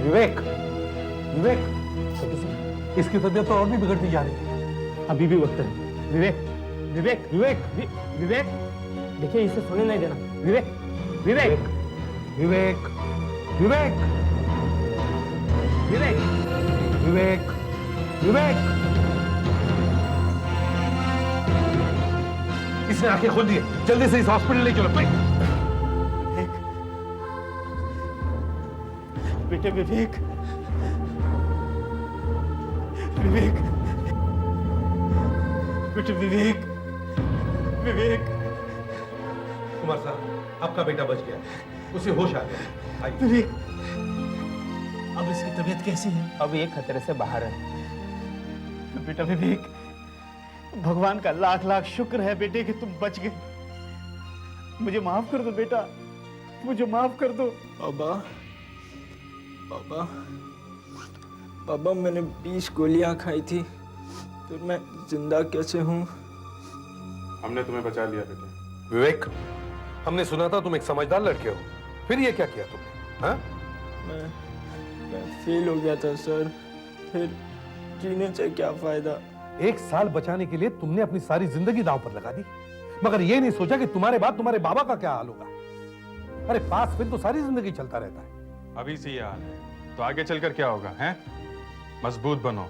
विवेक, विवेक, इसकी तबीयत तो और भी बिगड़ती जा रही है। अभी भी वक्त है। विवेक, विवेक, विवेक, विवेक, देखिए इसे सोने नहीं देना। विवेक, विवेक, विवेक, विवेक, विवेक, विवेक, विवेक। इसने आंखें खोल दी, जल्दी से इस हॉस्पिटल ले चलो क्विक। बेटे विवेक, विवेक, बेटे विवेक, विवेक। कुमार साहब, आपका बेटा बच गया, उसे होश आ गया। आइए। विवेक, अब इसकी तबीयत कैसी है? अब ये खतरे से बाहर है। बेटा विवेक, भगवान का लाख लाख शुक्र है बेटे कि तुम बच गए। मुझे माफ कर दो बेटा, मुझे माफ कर दो। बाबा, बाबा, बाबा, मैंने 20 गोलियां खाई थी, फिर मैं जिंदा कैसे हूँ? हमने तुम्हें बचा लिया बेटे। विवेक, हमने सुना था तुम एक समझदार लड़के हो, फिर ये क्या किया तुमने? हाँ? मैं फेल हो गया था सर, फिर जीने से क्या फायदा? 1 साल बचाने के लिए तुमने अपनी सारी जिंदगी दांव पर लगा दी, मगर ये नहीं सोचा कि तुम्हारे बाद तुम्हारे बाबा का क्या हाल होगा। अरे पास फिर तो सारी जिंदगी चलता रहता है। अभी से ये हाल है तो आगे चलकर क्या होगा? हैं? मजबूत बनो,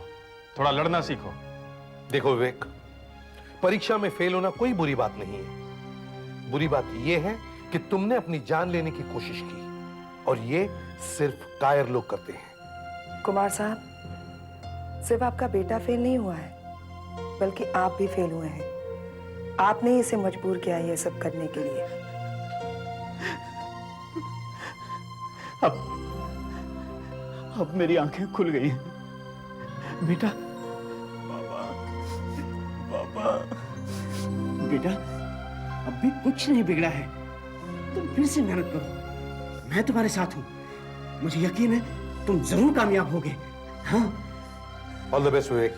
थोड़ा लड़ना सीखो। देखो विवेक, परीक्षा में फेल होना कोई बुरी बात नहीं है। बुरी बात यह है कि तुमने अपनी जान लेने की कोशिश की, और ये सिर्फ कायर लोग करते हैं। कुमार साहब, सिर्फ आपका बेटा फेल नहीं हुआ है, बल्कि आप भी फेल हुए हैं। आपने ही इसे मजबूर किया ये सब करने के लिए। अब मेरी आंखें खुल गई हैं। बेटा, बाबा, बाबा, बेटा, अब भी कुछ नहीं बिगड़ा है। तुम फिर से मेहनत करो, मैं तुम्हारे साथ हूं। मुझे यकीन है तुम जरूर कामयाब होगे। हाँ, ऑल द बेस्ट विवेक।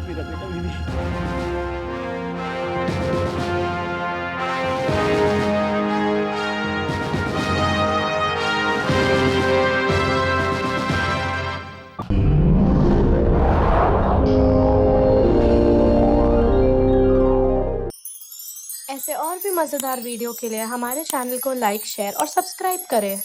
मेरा बेटा विवेक। ऐसे और भी मज़ेदार वीडियो के लिए हमारे चैनल को लाइक, शेयर और सब्सक्राइब करें।